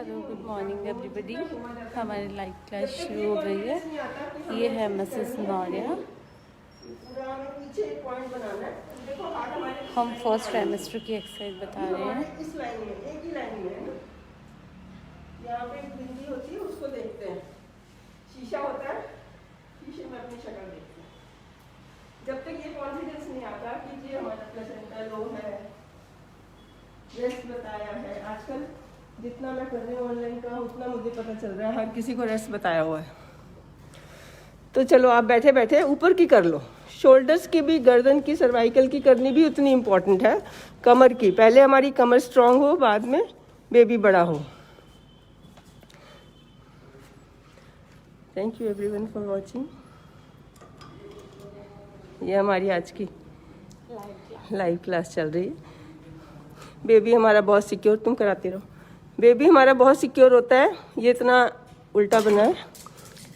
Hello good morning everybody. हमारी live class शुरू हो गई है। ये है मिसेस नौरिया। हम फर्स्ट ट्राइमेस्टर की एक्सरसाइज बता रहे हैं। इस लाइन में एक ही लाइन में है ना, यहाँ पे एक बिंदी होती है, उसको देखते हैं। शीशा होता है, शीशे में अपनी शक्ल देखते हैं। जब तक ये कॉन्फिडेंस नहीं आता कि ये हमारा प्लेसेंटा लो है, रेस्ट बताया है। आजकल जितना मैं कर रही हूँ ऑनलाइन का, उतना मुझे पता चल रहा है हर किसी को रेस्ट बताया हुआ है। तो चलो आप बैठे बैठे ऊपर की कर लो। शोल्डर्स की भी, गर्दन की, सर्वाइकल की करनी भी उतनी इम्पोर्टेंट है। कमर की, पहले हमारी कमर स्ट्रांग हो, बाद में बेबी बड़ा हो। Thank you everyone for watching. ये हमारी आज की लाइव क्लास चल रही है। बेबी हमारा बहुत सिक्योर, तुम कराती रहो। बेबी हमारा बहुत सिक्योर होता है। ये इतना उल्टा बना है,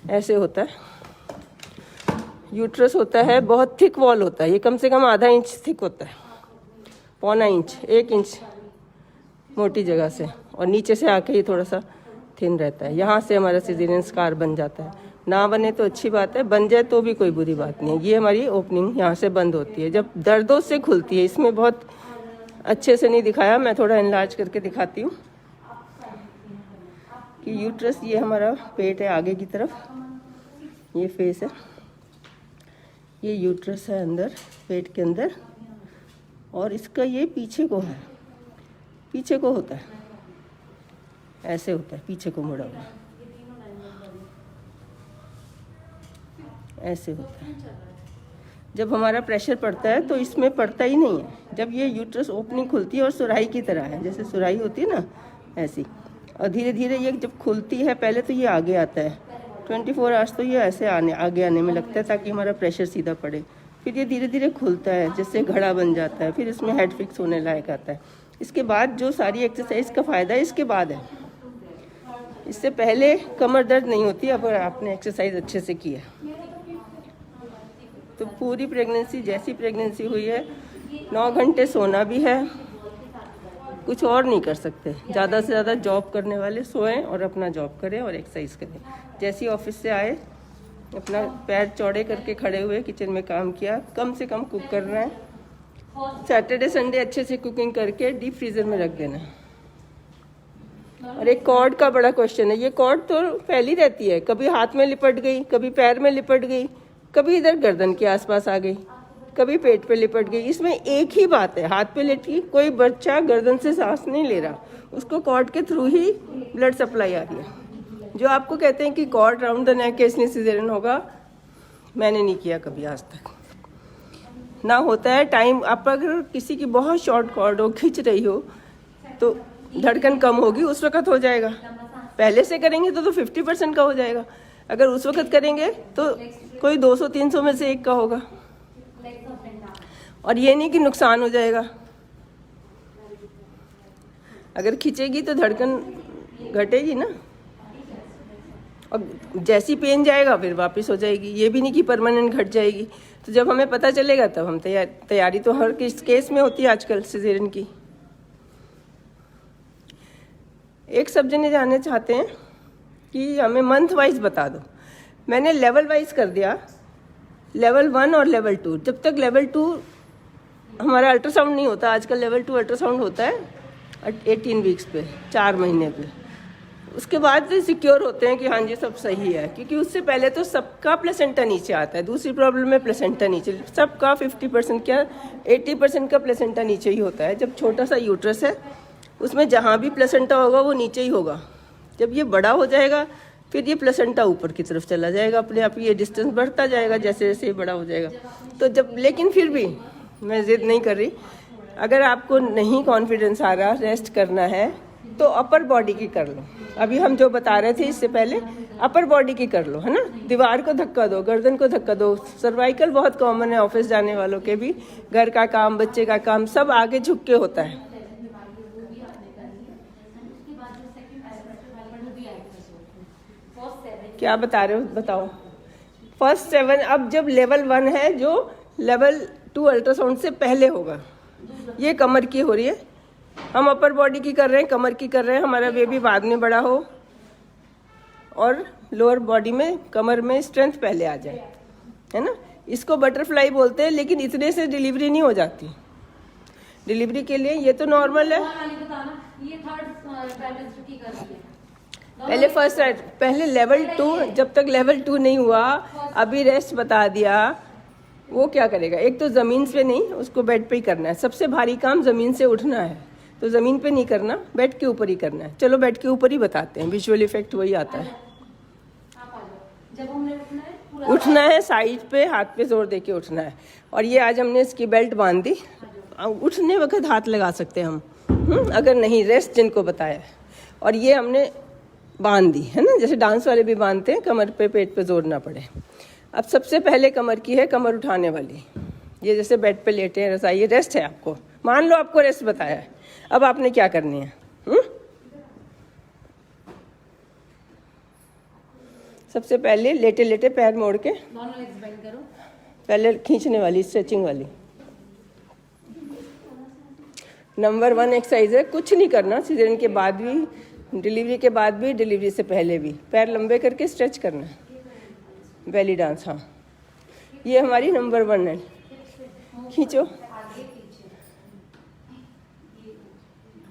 ऐसे होता है। यूट्रस होता है, बहुत थिक वॉल होता है। ये कम से कम आधा इंच थिक होता है, पौना इंच, 1 इंच मोटी जगह से, और नीचे से आके ये थोड़ा सा थिन रहता है। यहाँ से हमारा सिजेरियन स्कार बन जाता है। ना बने तो अच्छी बात है, बन जाए तो भी कोई बुरी बात नहीं है। ये हमारी ओपनिंग यहाँ से बंद होती है, जब दर्दों से खुलती है। इसमें बहुत अच्छे से नहीं दिखाया, मैं थोड़ा इनलार्ज करके दिखाती हूँ कि यूट्रस, ये हमारा पेट है आगे की तरफ, ये फेस है, ये यूट्रस है अंदर, पेट के अंदर, और इसका ये पीछे को है, पीछे को होता है, ऐसे होता है, पीछे को मुड़ा हुआ ऐसे होता है। जब हमारा प्रेशर पड़ता है तो इसमें पड़ता ही नहीं है। जब ये यूट्रस ओपनिंग खुलती है और सुराही की तरह है, जैसे सुराही होती है ना, ऐसी, और धीरे धीरे ये जब खुलती है, पहले तो ये आगे आता है, 24 आवर्स तो ये ऐसे आगे आने में लगता है ताकि हमारा प्रेशर सीधा पड़े। फिर ये धीरे धीरे खुलता है, जैसे घड़ा बन जाता है, फिर इसमें हेड फिक्स होने लायक आता है। इसके बाद जो सारी एक्सरसाइज का फ़ायदा है इसके बाद है। इससे पहले कमर दर्द नहीं होती अगर आपने एक्सरसाइज अच्छे से की है। तो पूरी प्रेगनेंसी, जैसी प्रेगनेंसी हुई है, 9 घंटे सोना भी है, कुछ और नहीं कर सकते। ज़्यादा से ज़्यादा जॉब करने वाले सोएं और अपना जॉब करें और एक्सरसाइज करें। जैसे ही ऑफिस से आए, अपना पैर चौड़े करके खड़े हुए किचन में काम किया, कम से कम कुक करना है। सैटरडे संडे अच्छे से कुकिंग करके डीप फ्रीजर में रख देना है। और एक कॉर्ड का बड़ा क्वेश्चन है। ये कॉर्ड तो फैली रहती है, कभी हाथ में लिपट गई, कभी पैर में लिपट गई, कभी इधर गर्दन के आसपास आ गई, कभी पेट पे लिपट गई। इसमें एक ही बात है, हाथ पे लिपटी, कोई बच्चा गर्दन से सांस नहीं ले रहा, उसको कॉर्ड के थ्रू ही ब्लड सप्लाई आ रही है। जो आपको कहते हैं कि कॉर्ड राउंड द नेक के इसलिए सिजेरियन होगा, मैंने नहीं किया कभी आज तक। ना होता है टाइम, आप अगर किसी की बहुत शॉर्ट कॉर्ड हो, खींच रही हो, तो धड़कन कम होगी, उस वक्त हो जाएगा। पहले से करेंगे तो 50% का हो जाएगा। अगर उस वक्त करेंगे तो कोई 200-300 में से एक का होगा। और ये नहीं कि नुकसान हो जाएगा। अगर खींचेगी तो धड़कन घटेगी ना, और जैसी पेन जाएगा फिर वापस हो जाएगी। ये भी नहीं कि परमानेंट घट जाएगी। तो जब हमें पता चलेगा तब हम तैयारी तो हर केस में होती है आजकल सिजेरियन की। एक सब जने जानना चाहते हैं कि हमें मंथ वाइज बता दो। मैंने लेवल वाइज कर दिया, लेवल 1 और लेवल 2। जब तक लेवल 2 हमारा अल्ट्रासाउंड नहीं होता, आजकल लेवल 2 अल्ट्रासाउंड होता है 18 वीक्स पे, 4 महीने पे। उसके बाद सिक्योर होते हैं कि हाँ जी सब सही है, क्योंकि उससे पहले तो सबका प्लेसेंटा नीचे आता है। दूसरी प्रॉब्लम है प्लेसेंटा नीचे, सबका 50% क्या 80% का प्लेसेंटा नीचे ही होता है। जब छोटा सा यूट्रस है, उसमें जहाँ भी प्लेसेंटा होगा वो नीचे ही होगा। जब ये बड़ा हो जाएगा फिर ये प्लेसेंटा ऊपर की तरफ चला जाएगा, अपने आप ये डिस्टेंस बढ़ता जाएगा जैसे जैसे ये बड़ा हो जाएगा। तो जब, लेकिन फिर भी मैं जिद नहीं कर रही। अगर आपको नहीं कॉन्फिडेंस आ रहा, रेस्ट करना है, तो अपर बॉडी की कर लो। अभी हम जो बता रहे थे इससे पहले, अपर बॉडी की कर लो, है ना। दीवार को धक्का दो, गर्दन को धक्का दो। सर्वाइकल बहुत कॉमन है ऑफिस जाने वालों के भी, घर का काम, बच्चे का काम, सब आगे झुक के होता है। क्या बता रहे हो बताओ। फर्स्ट 7, अब जब लेवल 1 है जो लेवल 2 अल्ट्रासाउंड से पहले होगा, ये कमर की हो रही है, हम अपर बॉडी की कर रहे हैं, कमर की कर रहे हैं, हमारा बेबी बाद में बड़ा हो और लोअर बॉडी में, कमर में स्ट्रेंथ पहले आ जाए, है ना। इसको बटरफ्लाई बोलते हैं, लेकिन इतने से डिलीवरी नहीं हो जाती। डिलीवरी के लिए ये तो नॉर्मल है। पहले फर्स्ट पहले लेवल 2, जब तक लेवल 2 नहीं हुआ, अभी रेस्ट बता दिया, वो क्या करेगा? एक तो ज़मीन पे नहीं, उसको बेड पे ही करना है। सबसे भारी काम ज़मीन से उठना है, तो ज़मीन पे नहीं करना, बेड के ऊपर ही करना है। चलो बेड के ऊपर ही बताते हैं, विजुअल इफेक्ट वही आता है। उठना है साइड पे, हाथ पे जोर दे के उठना है। और ये आज हमने इसकी बेल्ट बांध दी। उठने वक्त हाथ लगा सकते हैं हम, अगर नहीं रेस्ट जिनको बताया है। और ये हमने बांध दी, है ना, जैसे डांस वाले भी बांधते हैं, कमर पे पेट पे जोर ना पड़े। अब सबसे पहले कमर की है, कमर उठाने वाली। ये जैसे बेड पे लेटे हैं, रजाई, ये रेस्ट है आपको। मान लो आपको रेस्ट बताया है, अब आपने क्या करनी है? सबसे पहले लेटे लेटे पैर मोड़ के दोनों लेग्स बेंड करो। पहले खींचने वाली, स्ट्रेचिंग वाली। नंबर 1 एक्सरसाइज है, कुछ नहीं करना, सीजन के बाद भी, डिलीवरी के बाद भी, डिलीवरी से पहले भी। पैर लंबे करके स्ट्रेच करना है, बेली डांस। हाँ, ये हमारी नंबर 1 है। खींचो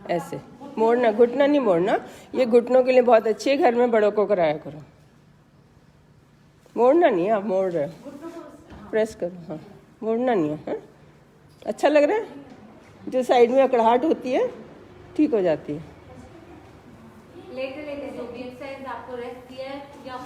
ऐसे, मोड़ना, घुटना नहीं मोड़ना। ये घुटनों के लिए बहुत अच्छी है, घर में बड़ों को कराया करो। मोड़ना नहीं है, आप मोड़ रहे हो, प्रेस करो। हाँ, मोड़ना नहीं है। हाँ? अच्छा लग रहा है? जो साइड में अकड़ाहट होती है ठीक हो जाती है। लेटे लेटे जो भी एक्सरसाइज आपको रेस्ट किया है या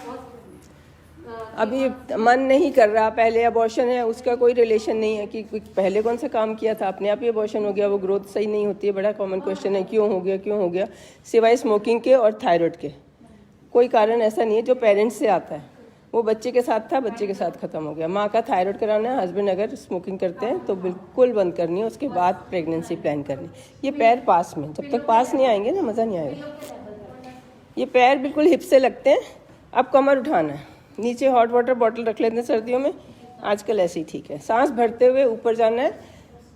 अभी मन नहीं कर रहा, पहले अबॉर्शन है, उसका कोई रिलेशन नहीं है कि पहले कौन सा काम किया था, अपने आप ही अबॉर्शन हो गया, वो ग्रोथ सही नहीं होती है। बड़ा कॉमन क्वेश्चन है, क्यों हो गया, क्यों हो गया? सिवाय स्मोकिंग के और थायराइड के कोई कारण ऐसा नहीं है जो पेरेंट्स से आता है। वो बच्चे के साथ था, बच्चे के साथ खत्म हो गया। माँ का थायराइड कराना है, हस्बैंड अगर स्मोकिंग करते हैं तो बिल्कुल बंद करनी है, उसके बाद प्रेगनेंसी प्लान करनी। ये पैर पास में, जब तक पास नहीं आएंगे ना मज़ा नहीं आएगा। ये पैर बिल्कुल हिप से लगते हैं। अब कमर उठाना है, नीचे हॉट वाटर बॉटल रख लेते हैं सर्दियों में, आजकल ऐसे ही ठीक है। सांस भरते हुए ऊपर जाना है,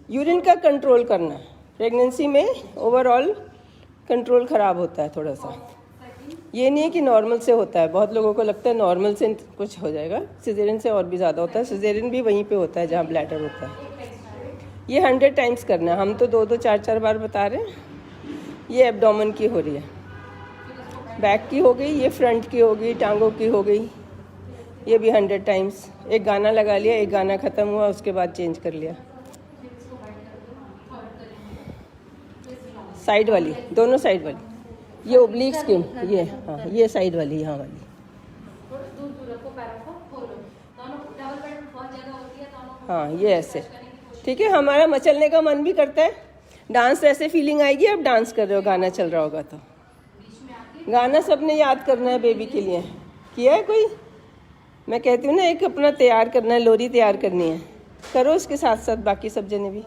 यूरिन का कंट्रोल करना है। प्रेगनेंसी में ओवरऑल कंट्रोल ख़राब होता है थोड़ा सा। ये नहीं है कि नॉर्मल से होता है, बहुत लोगों को लगता है नॉर्मल से कुछ हो जाएगा, सिजेरियन से और भी ज़्यादा होता है। सिजेरियन भी वहीं पे होता है जहाँ ब्लैडर होता है। ये 100 टाइम्स करना है, हम तो 2-2, 4-4 बार बता रहे हैं। ये एब्डोमेन की हो रही है, बैक की हो गई, ये फ्रंट की हो गई, टांगों की हो गई। ये भी 100 टाइम्स। एक गाना लगा लिया, एक गाना ख़त्म हुआ, उसके बाद चेंज कर लिया। साइड वाली, दोनों साइड वाली। ये ओब्लिक स्किन, ये हाँ, ये साइड वाली, यहाँ वाली। हाँ, ये ऐसे, ठीक है। हमारा मचलने का मन भी करता है, डांस ऐसे फीलिंग आएगी। अब डांस कर रहे हो, गाना चल रहा होगा तो। गाना सबने याद करना है बेबी के लिए। किया है कोई? मैं कहती हूँ ना, एक अपना तैयार करना है, लोरी तैयार करनी है, करो इसके साथ साथ बाकी सब जने भी।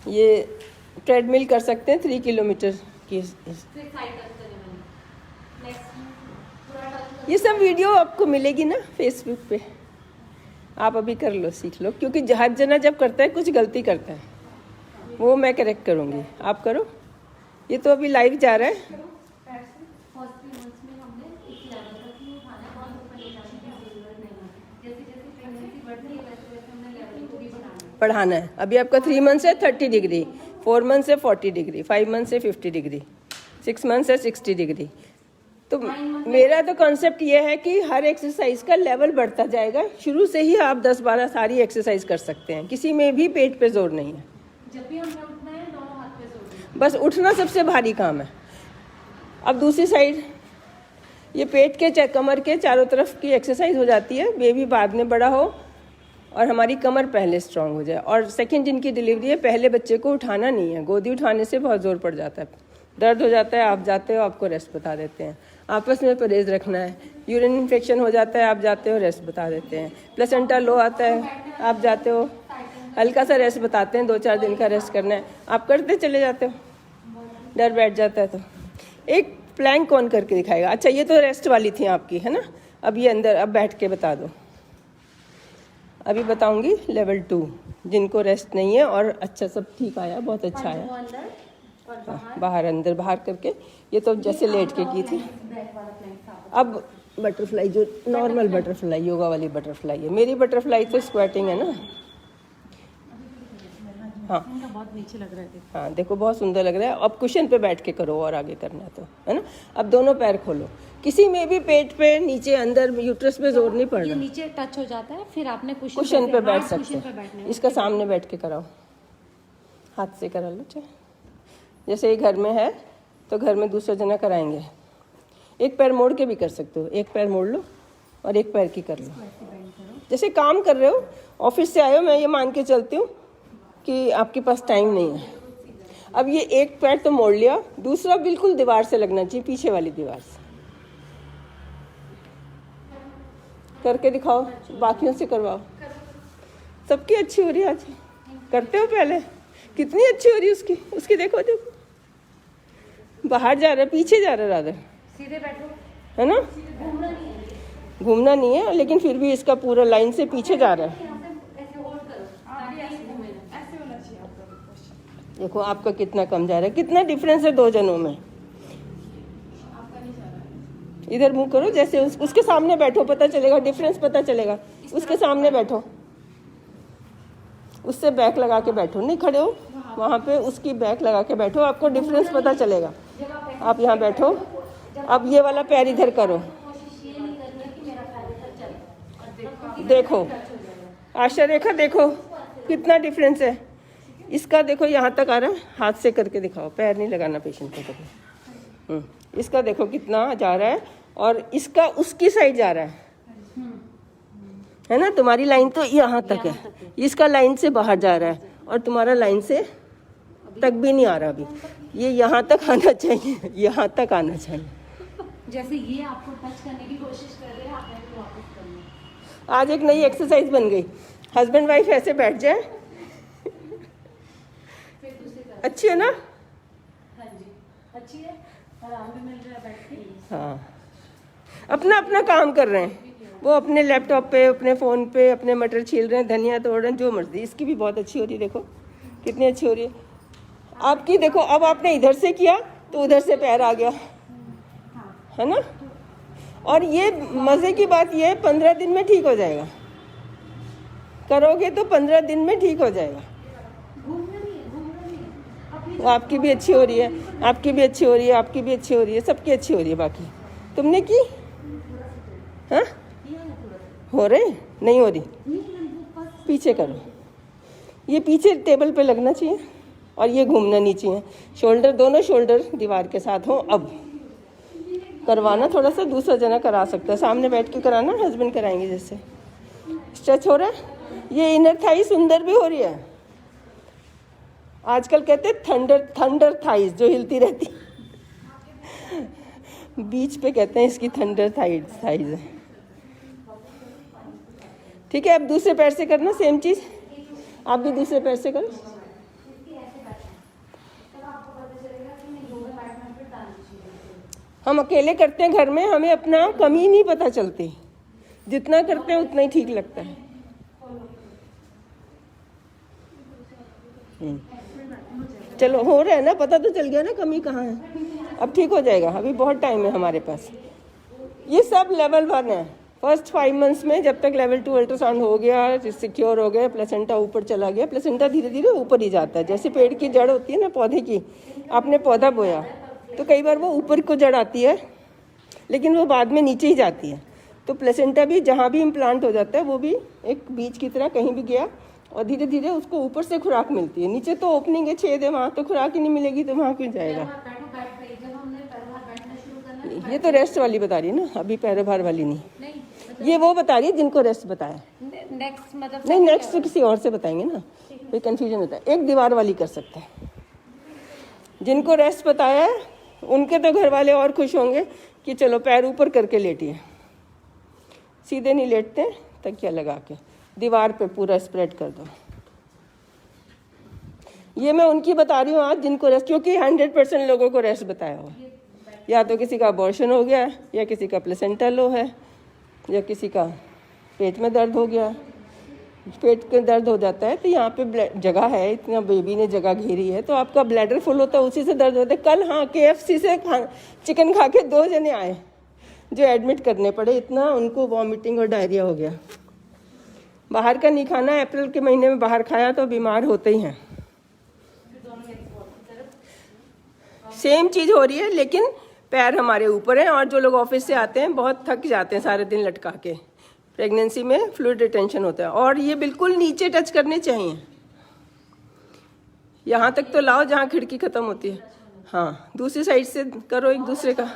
ये ट्रेडमिल कर सकते हैं 3 किलोमीटर की। ये सब वीडियो आपको मिलेगी ना फेसबुक पे, आप अभी कर लो, सीख लो। क्योंकि हर जना जब करता है कुछ गलती करता है, वो मैं करेक्ट करूँगी, आप करो। ये तो अभी लाइव जा रहा है। बढ़ाना है। अभी आपका 3 मंथ से 30 डिग्री, 4 मंथ से 40 डिग्री, 5 मंथ से 50 डिग्री, 6 मंथ से 60 डिग्री। तो मेरा तो कॉन्सेप्ट ये है कि हर एक्सरसाइज का लेवल बढ़ता जाएगा। शुरू से ही आप 10-12 सारी एक्सरसाइज कर सकते हैं, किसी में भी पेट पे जोर नहीं है। जब भी हमें उठना है, दोनों हाथ पे जोर। बस उठना सबसे भारी काम है। अब दूसरी साइड, ये पेट के कमर के चारों तरफ की एक्सरसाइज हो जाती है। बेबी बाद में बड़ा हो और हमारी कमर पहले स्ट्रांग हो जाए। और सेकंड जिनकी डिलीवरी है, पहले बच्चे को उठाना नहीं है। गोदी उठाने से बहुत जोर पड़ जाता है, दर्द हो जाता है, आप जाते हो, आपको रेस्ट बता देते हैं। आपस में परहेज रखना है। यूरिन इन्फेक्शन हो जाता है, आप जाते हो, रेस्ट बता देते हैं। प्लेसेंटा लो आता है, आप जाते हो, हल्का सा रेस्ट बताते हैं, 2-4 दिन का रेस्ट करना है, आप करते चले जाते हो। डर बैठ जाता है तो एक प्लैंक कौन करके दिखाएगा? अच्छा, ये तो रेस्ट वाली थी आपकी, है ना। अब ये अंदर, अब बैठ के बता दो। अभी बताऊंगी लेवल 2। जिनको रेस्ट नहीं है। और अच्छा सब ठीक आया, बहुत अच्छा आया। हाँ, बाहर अंदर बाहर करके ये तो जैसे लेट के की थी। अब बटरफ्लाई जो नॉर्मल बटरफ्लाई, योगा वाली बटरफ्लाई है। मेरी बटरफ्लाई तो स्क्वाटिंग है ना। हाँ बहुत नीचे लग रहा है। हाँ देखो बहुत सुंदर लग रहा है। अब कुशन पे बैठ के करो और आगे करना तो है ना। अब दोनों पैर खोलो, किसी में भी पेट पे नीचे अंदर यूट्रस पे जोर नहीं पड़ना। नीचे टच हो जाता है, फिर आपने कुशन पे बैठ सकते हैं। इसका सामने बैठ के कराओ, हाथ से करा लो चाहे। जैसे ये घर में है तो घर में दूसरा जना कराएंगे। एक पैर मोड़ के भी कर सकते हो, एक पैर मोड़ लो और एक पैर की कर लो। जैसे काम कर रहे हो, ऑफिस से आए हो, मैं ये मान के चलती हूँ कि आपके पास टाइम नहीं है। अब ये एक पैर तो मोड़ लिया, दूसरा बिल्कुल दीवार से लगना चाहिए, पीछे वाली दीवार से। करके दिखाओ, बाकियों से करवाओ। सबकी अच्छी हो रही है आज। करते हो पहले, कितनी अच्छी हो रही है उसकी। उसकी देखो देखो, बाहर जा रहा है, पीछे जा रहा है राधर। सीधे बैठो, है ना। घूमना नहीं है, लेकिन फिर भी इसका पूरा लाइन से पीछे जा रहा है। देखो आपका कितना कम जा रहा है, कितना डिफरेंस है दो जनों में। इधर मुंह करो, जैसे उसके सामने बैठो, पता चलेगा डिफरेंस, पता चलेगा। उसके सामने बैठो, उससे बैक लगा के बैठो, नहीं खड़े हो वहाँ पे, उसकी बैक लगा के बैठो, आपको डिफरेंस पता चलेगा। आप यहाँ बैठो, अब ये वाला पैर इधर करो, देखो आशा रेखा, देखो कितना डिफरेंस है। इसका देखो यहाँ तक आ रहा है, हाथ से करके दिखाओ, पैर नहीं लगाना पेशेंट को कभी। इसका देखो कितना जा रहा है, और इसका उसकी साइड जा रहा है ना। तुम्हारी लाइन तो यहाँ तक है, इसका लाइन से बाहर जा रहा है, और तुम्हारा लाइन से तक भी नहीं आ रहा अभी। ये यहाँ तक आना चाहिए, यहाँ तक आना चाहिए। जैसे ये आपको टच करने की कोशिश कर रहे हैं, आप ऐसे वापस करना। आज एक नई एक्सरसाइज बन गई, हस्बैंड वाइफ ऐसे बैठ जाए। अच्छी है ना। हाँ जी अच्छी है, आराम भी मिल रहा है बैठ के। हाँ, अपना अपना काम कर रहे हैं, वो अपने लैपटॉप पे, अपने फ़ोन पे अपने मटर छील रहे हैं, धनिया तोड़ रहे हैं, जो मर्जी। इसकी भी बहुत अच्छी हो रही है, देखो कितनी अच्छी हो रही है आपकी। देखो अब आपने इधर से किया तो उधर से पैर आ गया, है ना। और ये मज़े की बात ये है, 15 दिन में ठीक हो जाएगा। करोगे तो 15 दिन में ठीक हो जाएगा। वो आपकी भी अच्छी हो रही है, आपकी भी अच्छी हो रही है, आपकी भी अच्छी हो रही है, सबकी अच्छी हो रही है। बाकी तुमने की? हाँ हो रही नहीं हो रही, पीछे करो। ये पीछे टेबल पे लगना चाहिए, और ये घूमना नीचे है। शोल्डर, दोनों शोल्डर दीवार के साथ हो। अब करवाना थोड़ा सा दूसरा जना करा सकता है, सामने बैठ के कराना, हस्बैंड कराएंगे। जैसे स्ट्रेच हो रहा है, ये इनर थाई सुंदर भी हो रही है। आजकल कहते हैं थंडर थाइज, जो हिलती रहती बीच पे कहते हैं इसकी थंडर थाइज है। ठीक है, अब दूसरे पैर से करना सेम चीज। आप भी दूसरे पैर से करो। हम अकेले करते हैं घर में, हमें अपना कमी नहीं पता चलती, जितना करते हैं उतना ही ठीक लगता है। चलो हो रहा है ना, पता तो चल गया ना कमी कहाँ है। अब ठीक हो जाएगा, अभी बहुत टाइम है हमारे पास। ये सब लेवल 1 है। फर्स्ट 5 मंथ्स में जब तक लेवल 2 अल्ट्रासाउंड हो गया, सिक्योर हो गया, प्लेसेंटा ऊपर चला गया। प्लेसेंटा धीरे धीरे ऊपर ही जाता है, जैसे पेड़ की जड़ होती है ना पौधे की। आपने पौधा बोया तो कई बार वो ऊपर को जड़ आती है, लेकिन वो बाद में नीचे ही जाती है। तो प्लेसेंटा भी जहाँ भी इम्प्लांट हो जाता है, वो भी एक बीज की तरह कहीं भी गया, और धीरे धीरे उसको ऊपर से खुराक मिलती है। नीचे तो ओपनिंग है, छेद है, वहाँ तो खुराक ही नहीं मिलेगी, तो वहाँ क्यों जाएगा। ये तो रेस्ट वाली बता रही है ना, अभी पैरोभार वाली नहीं। ये वो बता रही है जिनको रेस्ट बताया। नेक्स्ट मतलब नहीं, नेक्स्ट तो किसी और से बताएंगे ना, कोई कंफ्यूजन होता है। एक दीवार वाली कर सकते हैं। जिनको रेस्ट बताया है उनके तो घर वाले और खुश होंगे कि चलो पैर ऊपर करके लेटिए। सीधे नहीं लेटते, तकिया लगा के दीवार पे पूरा स्प्रेड कर दो। ये मैं उनकी बता रही हूँ आज जिनको रेस्ट, क्योंकि 100% लोगों को रेस्ट बताया हुआ। या तो किसी का अबॉर्शन हो गया, या किसी का प्लेसेंटा लो है, या किसी का पेट में दर्द हो गया, पेट के दर्द हो जाता है तो यहाँ पे जगह है, इतना बेबी ने जगह घेरी है, तो आपका ब्लैडर फुल होता है, उसी से दर्द होता है। कल हाँ KFC से चिकन खा के 2 जने आए जो एडमिट करने पड़े, इतना उनको वॉमिटिंग और डायरिया हो गया। बाहर का नहीं खाना, अप्रैल के महीने में बाहर खाया तो बीमार होते ही हैं। सेम चीज़ हो रही है, लेकिन पैर हमारे ऊपर हैं, और जो लोग ऑफिस से आते हैं बहुत थक जाते हैं सारे दिन लटका के। प्रेगनेंसी में फ्लूइड रिटेंशन होता है, और ये बिल्कुल नीचे टच करने चाहिए, यहाँ तक तो लाओ जहाँ खिड़की खत्म होती है। हाँ, दूसरी साइड से करो एक दूसरे का।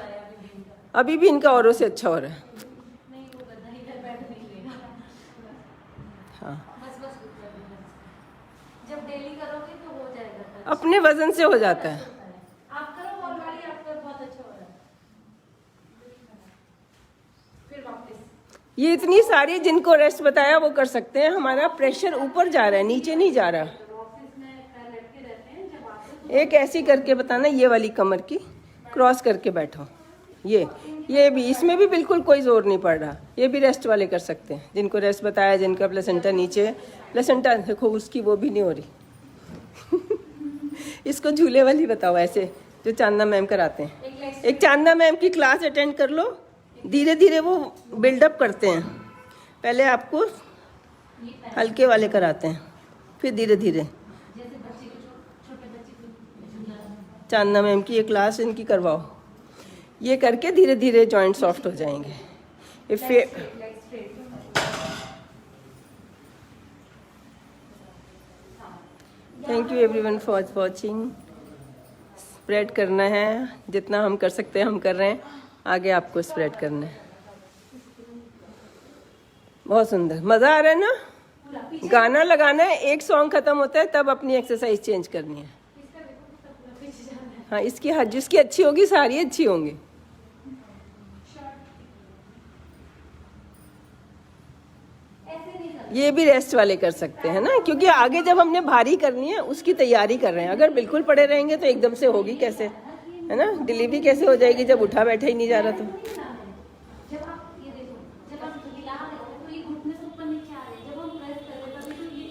अभी भी इनका औरों से अच्छा हो रहा है। हाँ, जब डेली करोगे तो हो जाएगा, अपने वजन से हो जाता है। आप करो, ऑलरेडी आपका बहुत अच्छा हो रहा है। फिर वापस ये इतनी सारी जिनको रेस्ट बताया वो कर सकते हैं। हमारा प्रेशर ऊपर जा रहा है, नीचे नहीं जा रहा। एक ऐसी करके बताना, ये वाली कमर की क्रॉस करके बैठो। ये भी, इसमें भी बिल्कुल कोई जोर नहीं पड़ रहा। ये भी रेस्ट वाले कर सकते हैं, जिनको रेस्ट बताया, जिनका प्लेसेंटा नीचे है। प्लेसेंटा देखो उसकी वो भी नहीं हो रही। इसको झूले वाली बताओ, ऐसे जो चांदना मैम कराते हैं। एक चांदना मैम की क्लास अटेंड कर लो, धीरे धीरे वो बिल्डअप करते हैं। पहले आपको हल्के वाले कराते हैं, फिर धीरे धीरे। चांदना मैम की ये क्लास इनकी करवाओ, ये करके धीरे धीरे जॉइंट सॉफ्ट हो जाएंगे। Thank you everyone for watching. Spread करना है, जितना हम कर सकते हैं हम कर रहे हैं, आगे आपको स्प्रेड करना है। बहुत सुंदर, मज़ा आ रहा है ना। गाना लगाना है, एक सॉन्ग खत्म होता है तब अपनी एक्सरसाइज चेंज करनी है। हाँ, इसकी जिसकी अच्छी होगी सारी अच्छी होंगी। ये भी रेस्ट वाले कर सकते हैं ना, क्योंकि आगे जब हमने भारी करनी है उसकी तैयारी कर रहे हैं। अगर बिल्कुल पड़े रहेंगे तो एकदम से होगी कैसे, है ना। डिलीवरी कैसे हो जाएगी जब उठा बैठा ही नहीं जा रहा। तो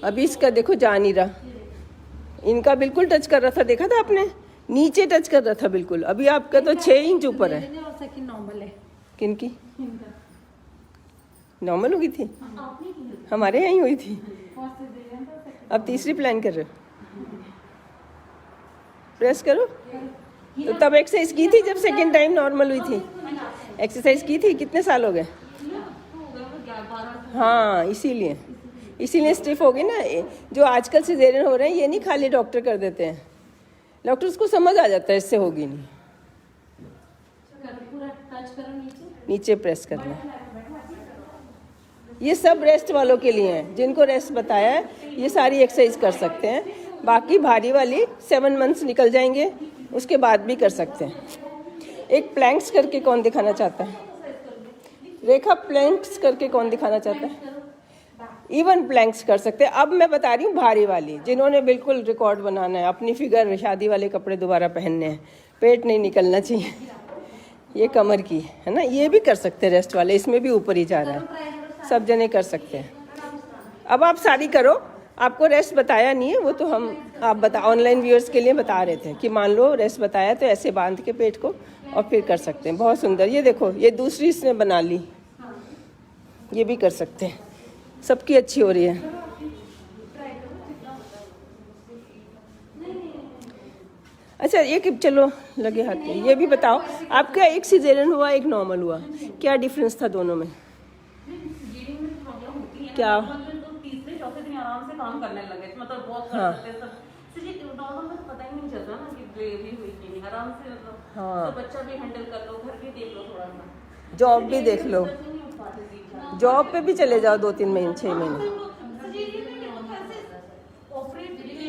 अभी इसका देखो जा नहीं रहा, इनका बिल्कुल टच कर रहा था, देखा था आपने, नीचे टच कर रहा था बिल्कुल। अभी आपका तो 6 इंच ऊपर है। नॉर्मल है। किनकी नॉर्मल हो गई थी? हमारे यहाँ ही हुई थी। अब तीसरी प्लान कर रहे हो? प्रेस करो। तो तब एक्सरसाइज की थी जब सेकंड टाइम नॉर्मल हुई थी? एक्सरसाइज की थी? कितने साल हो गए? हाँ, इसीलिए स्टिफ हो गई ना। जो आजकल सिजेरियन हो रहे हैं ये नहीं खाली डॉक्टर कर देते हैं, डॉक्टर उसको समझ आ जाता है इससे होगी नहीं। नीचे प्रेस करना। ये सब रेस्ट वालों के लिए हैं, जिनको रेस्ट बताया है ये सारी एक्सरसाइज कर सकते हैं। बाकी भारी वाली 7 मंथ्स निकल जाएंगे, उसके बाद भी कर सकते हैं। एक प्लैंक्स करके कौन दिखाना चाहता है? रेखा, प्लैंक्स करके कौन दिखाना चाहता है? इवन प्लैंक्स कर सकते हैं। अब मैं बता रही हूँ भारी वाली, जिन्होंने बिल्कुल रिकॉर्ड बनाना है, अपनी फिगर, शादी वाले कपड़े दोबारा पहनने हैं, पेट नहीं निकलना चाहिए। ये कमर की है ना, ये भी कर सकते हैं रेस्ट वाले, इसमें भी ऊपर ही जा रहा है, सब जने कर सकते हैं। अब आप सारी करो, आपको रेस्ट बताया नहीं है वो तो आप ऑनलाइन व्यूअर्स के लिए बता रहे थे कि मान लो रेस्ट बताया तो ऐसे बांध के पेट को और फिर कर सकते हैं। बहुत सुंदर। ये देखो, ये दूसरी इसने बना ली, ये भी कर सकते हैं, सबकी अच्छी हो रही है। अच्छा, ये कि चलो लगे हाथ में, ये भी बताओ आपका एक सिजेरियन हुआ एक नॉर्मल हुआ, क्या डिफरेंस था दोनों में? क्या? तीसरे चौथे दिन आराम से काम करने लगे, मतलब बहुत हाँ। नॉर्मल में पता ही नहीं चलता ना कि डिलीवरी हुई कि नहीं, आराम से मतलब हाँ। तो बच्चा भी हैंडल कर लो, घर भी देख लो, थोड़ा सा जॉब भी देख लो, जॉब पे भी चले जाओ 2-3 महीने 6 महीने।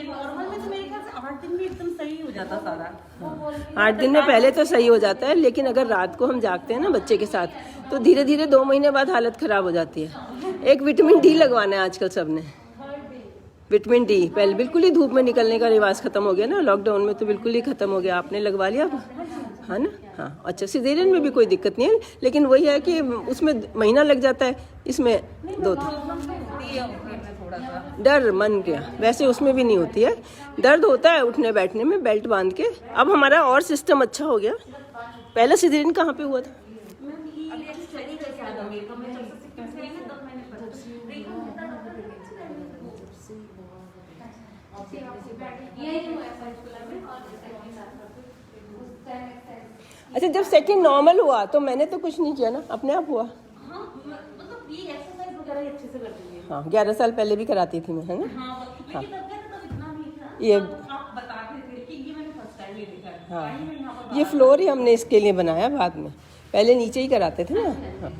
नॉर्मल में तो मेरे ख्याल से 8 दिन में एकदम सही हो जाता सारा। 8 दिन में पहले तो सही हो जाता है, लेकिन अगर रात को हम जागते हैं ना बच्चे के साथ तो धीरे धीरे 2 महीने बाद हालत खराब हो जाती है। एक विटामिन डी लगवाना है आजकल सबने, विटामिन डी। पहले बिल्कुल ही धूप में निकलने का रिवाज खत्म हो गया ना, लॉकडाउन में तो बिल्कुल ही खत्म हो गया। आपने लगवा लिया है ना? हाँ, अच्छा। सिजेरियन में भी कोई दिक्कत नहीं है, लेकिन वही है कि उसमें महीना लग जाता है, इसमें 2 दिन। थोड़ा सा डर मन गया, वैसे उसमें भी नहीं होती है, दर्द होता है उठने बैठने में बेल्ट बांध के। अब हमारा और सिस्टम अच्छा हो गया। पहला सिजेरियन कहाँ पे हुआ था? अच्छा, जब सेकंड नॉर्मल हुआ तो मैंने तो कुछ नहीं किया ना, अपने आप हुआ। मतलब ये एक्सरसाइज वगैरह अच्छे से करती है। हाँ, 11 साल पहले भी कराती थी मैं, है ना। हाँ, हाँ, तब इतना नहीं था। ये आप बताते थे कि ये मैंने फर्स्ट टाइम ये देखा है। हाँ, ये फ्लोर ही हमने इसके लिए बनाया बाद में, पहले नीचे ही कराते थे ना। हाँ,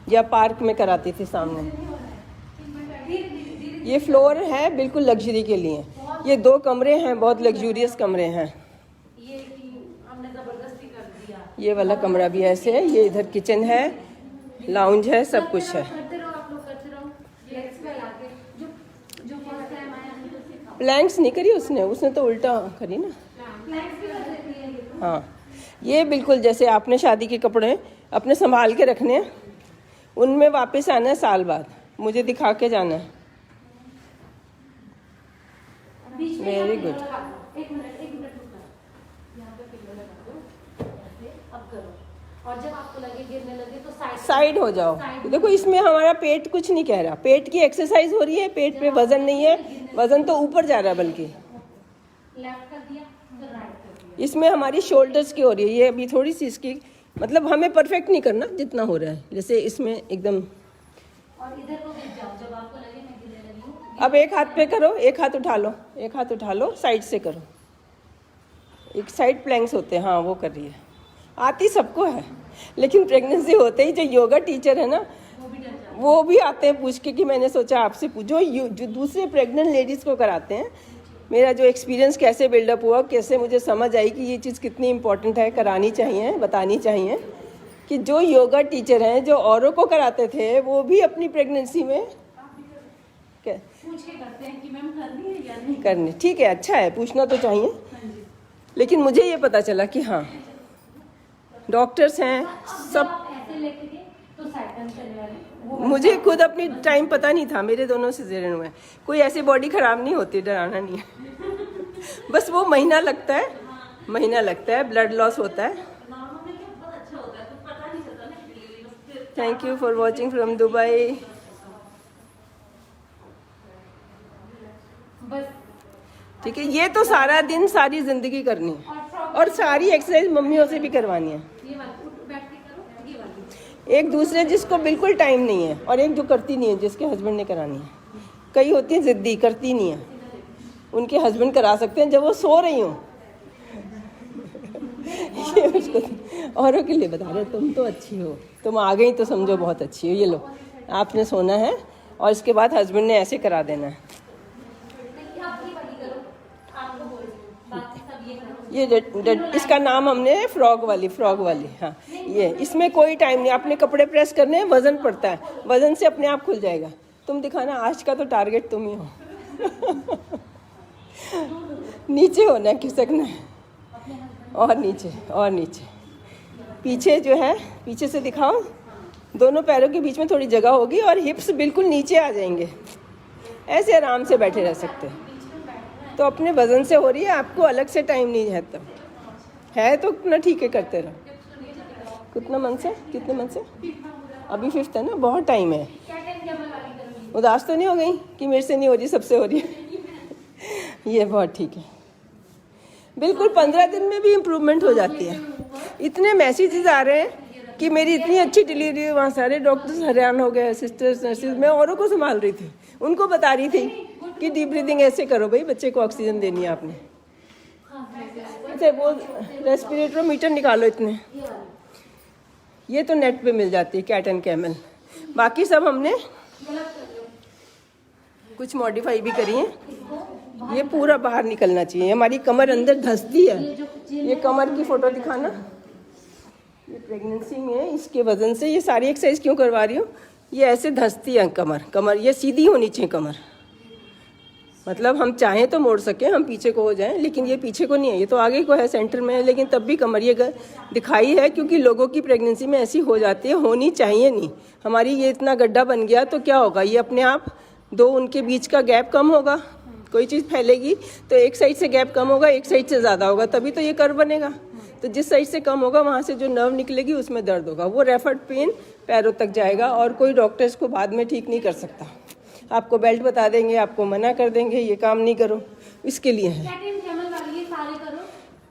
या पार्क में कराती थी सामने। ये फ्लोर है बिल्कुल लग्जरी के लिए। ये 2 कमरे हैं, बहुत लग्जूरियस कमरे हैं। ये वाला कमरा भी ऐसे है, ये इधर किचन है, लाउंज है, सब कुछ है। प्लैंक्स नहीं करी उसने तो उल्टा करी ना। हाँ, ये बिल्कुल जैसे आपने शादी के कपड़े अपने संभाल के रखने हैं, उनमें वापस आना है साल बाद, मुझे दिखा के जाना है। Very good. और जब आपको लगे गिरने लगे तो साइड हो जाओ। देखो, इसमें हमारा पेट कुछ नहीं कह रहा, पेट की एक्सरसाइज हो रही है, पेट पे वजन नहीं है, वजन तो ऊपर जा रहा है बल्कि। लेफ्ट कर दिया तो राइट कर दिया। इसमें हमारी शोल्डर्स की हो रही है, ये अभी थोड़ी सी इसकी, मतलब हमें परफेक्ट नहीं करना जितना हो रहा है, जैसे इसमें एकदम। और इधर को गिर जाओ जब आपको लगे मैं गिरने लगी हूँ। अब एक हाथ पे करो, एक हाथ उठा लो, एक हाथ उठा लो, साइड से करो। एक साइड प्लैंक्स होते हैं। हाँ, वो कर रही है। आती सबको है, लेकिन प्रेगनेंसी होते ही जो योगा टीचर है ना, वो भी आते हैं पूछ के कि मैंने सोचा आपसे पूछो। जो दूसरे प्रेग्नेंट लेडीज़ को कराते हैं, मेरा जो एक्सपीरियंस कैसे बिल्डअप हुआ, कैसे मुझे समझ आई कि ये चीज़ कितनी इंपॉर्टेंट है, करानी चाहिए, बतानी चाहिए कि जो योगा टीचर हैं जो औरों को कराते थे, वो भी अपनी प्रेगनेंसी में क्या पूछ के करते हैं कि मैम करनी है या नहीं करनी। ठीक है, अच्छा है, पूछना तो चाहिए। लेकिन मुझे ये पता चला कि हाँ, डॉक्टर्स हैं सब। ऐसे लेके गए तो साइड चले वाले। मुझे खुद अपनी टाइम पता नहीं था, मेरे दोनों सिजेरियन हुए। कोई ऐसी बॉडी खराब नहीं होती, डराना नहीं है। बस वो महीना लगता है, ब्लड लॉस होता है। Thank you for watching from Dubai. बस ठीक है, ये तो सारा दिन सारी जिंदगी करनी है, और सारी एक्सरसाइज मम्मियों से भी करवानी है। ये वाली उठ बैठ के करो, ये वाली। एक दूसरे जिसको बिल्कुल टाइम नहीं है, और एक जो करती नहीं है, जिसके हस्बैंड ने करानी है। कई होती हैं जिद्दी, करती नहीं है, उनके हस्बैंड करा सकते हैं जब वो सो रही हूँ। ये उसको औरों के लिए बता रहे, तुम तो अच्छी हो, तुम आ गई तो समझो बहुत अच्छी हो। ये लो, आपने सोना है और इसके बाद हस्बैंड ने ऐसे करा देना है। ये इसका नाम हमने फ्रॉग वाली। हाँ, ये इसमें कोई टाइम नहीं, अपने कपड़े प्रेस करने हैं, वजन पड़ता है, वजन से अपने आप खुल जाएगा। तुम दिखाना, आज का तो टारगेट तुम ही हो। नीचे होना है, खिसकना है, और नीचे। पीछे जो है, पीछे से दिखाओ, दोनों पैरों के बीच में थोड़ी जगह होगी और हिप्स बिल्कुल नीचे आ जाएंगे। ऐसे आराम से बैठे रह सकते हैं। तो अपने वजन से हो रही है, आपको अलग से टाइम नहीं है, तब है तो अपना ठीक है, करते रहो। कितने मन से अभी 5th है ना, बहुत टाइम है। उदास तो नहीं हो गई कि मेरे से नहीं हो रही, सबसे हो रही है। ये बहुत ठीक है, बिल्कुल 15 दिन में भी इम्प्रूवमेंट हो जाती है। इतने मैसेजेस आ रहे हैं कि मेरी इतनी अच्छी डिलीवरी, वहाँ सारे डॉक्टर्स हैरान हो गए, सिस्टर्स, नर्सिस। मैं औरों को संभाल रही थी, उनको बता रही थी कि डीप ब्रीदिंग ऐसे करो भाई, बच्चे को ऑक्सीजन देनी है आपने। अच्छा, वो रेस्पिरेटर मीटर निकालो इतने, ये तो नेट पे मिल जाती है, कैट एंड कैमल। बाकी सब हमने कुछ मॉडिफाई भी करी है। ये पूरा बाहर निकलना चाहिए, हमारी कमर अंदर धंसती है। ये कमर की फोटो दिखाना, ये प्रेगनेंसी में इसके वजन से ये सारी एक्सरसाइज क्यों करवा रही हूँ, ये ऐसे धंसती है कमर। ये सीधी होनी चाहिए कमर, मतलब हम चाहें तो मोड़ सकें, हम पीछे को हो जाएं, लेकिन ये पीछे को नहीं है, ये तो आगे को है, सेंटर में है, लेकिन तब भी कमर ये दिखाई है, क्योंकि लोगों की प्रेगनेंसी में ऐसी हो जाती है, होनी चाहिए नहीं। हमारी ये इतना गड्ढा बन गया तो क्या होगा, ये अपने आप दो उनके बीच का गैप कम होगा, कोई चीज़ फैलेगी तो एक साइड से गैप कम होगा, एक साइड से ज़्यादा होगा, तभी तो ये कर्व बनेगा। तो जिस साइड से कम होगा वहाँ से जो नर्व निकलेगी उसमें दर्द होगा, वो रेफर्ड पेन पैरों तक जाएगा और कोई डॉक्टर इसको बाद में ठीक नहीं कर सकता। आपको बेल्ट बता देंगे, आपको मना कर देंगे ये काम नहीं करो, इसके लिए है।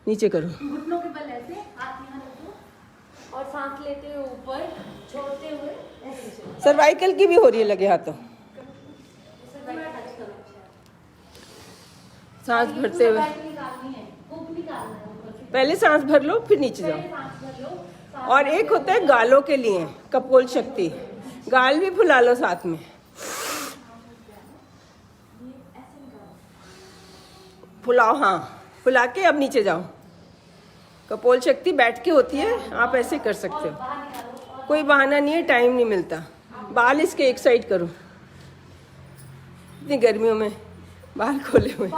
नीचे करो, घुटनों के बल ऐसे, हाथ यहाँ रखो और सांस लेते हुए ऊपर, छोड़ते हुए ऐसे। सर्वाइकल की भी हो रही है लगे हाथों, सांस भरते हुए। पहले सांस भर लो फिर नीचे जाओ। और एक होता है गालों के लिए कपोल शक्ति, गाल भी फुला लो साथ में, फुलाओ, हाँ फुला के अब नीचे जाओ। कपोल शक्ति बैठ के होती है, आप ऐसे कर सकते हो, कोई बहाना नहीं है, टाइम नहीं मिलता। बाल इसके एक साइड करो, इतनी गर्मियों में बाल खोले हुए।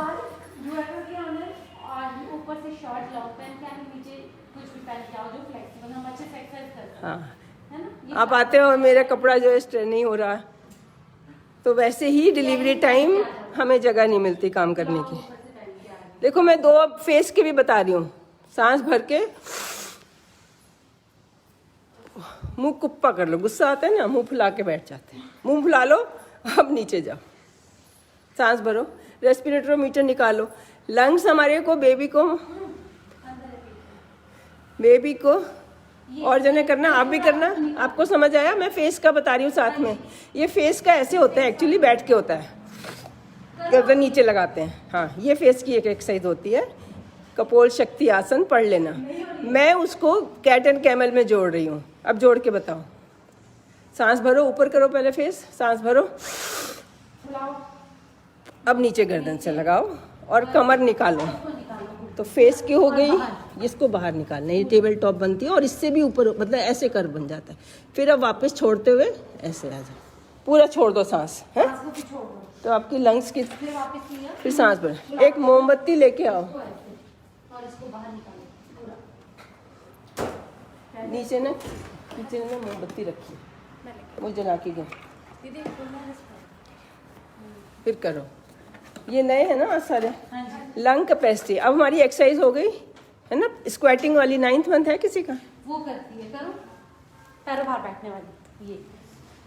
ऊपर से शॉर्ट लॉन्ग पहन के आगे, नीचे कुछ भी पहन के आओ जो फ्लेक्सिबल, हम अच्छे से एक्सरसाइज करते हैं। हाँ, है ना? आप आते हो और मेरा कपड़ा जो है स्ट्रेन नहीं हो रहा, तो वैसे ही डिलीवरी टाइम हमें जगह नहीं मिलती काम करने की। देखो मैं दो फेस के भी बता रही हूँ, सांस भर के मुंह कुप्पा कर लो, गुस्सा आता है ना मुंह फुला के बैठ जाते हैं, मुंह फुला लो, अब नीचे जाओ, सांस भरो, रेस्पिरेटरोमीटर निकालो। लंग्स हमारे को बेबी को और जने करना, आप भी करना, आपको समझ आया? मैं फेस का बता रही हूँ साथ में। ये फेस का ऐसे होता है, एक्चुअली बैठ के होता है, गर्दन नीचे लगाते हैं। हाँ, ये फेस की एक एक्सरसाइज होती है, कपोल शक्ति आसन पढ़ लेना। मैं उसको कैट एंड कैमल में जोड़ रही हूँ, अब जोड़ के बताओ। सांस भरो, ऊपर करो पहले फेस, सांस भरो, अब नीचे गर्दन से लगाओ और कमर निकालो, तो फेस की हो गई, इसको बाहर निकालना, ये टेबल टॉप बनती है और इससे भी ऊपर, मतलब ऐसे कर बन जाता है। फिर अब वापस छोड़ते हुए ऐसे आ जाओ, पूरा छोड़ दो सांस, है तो आपकी लंग्स की। फिर सांस भर, एक मोमबत्ती लेके आओ, नीचे ना मोमबत्ती रखी, वो जला के गए, फिर करो। ये नए हैं ना आज सारे। लंग कैपेसिटी, अब हमारी एक्सरसाइज हो गई है ना, स्क्वाटिंग वाली 9th मंथ है किसी का, वो करती है, करो पैरों बाहर बैठने वाली ये।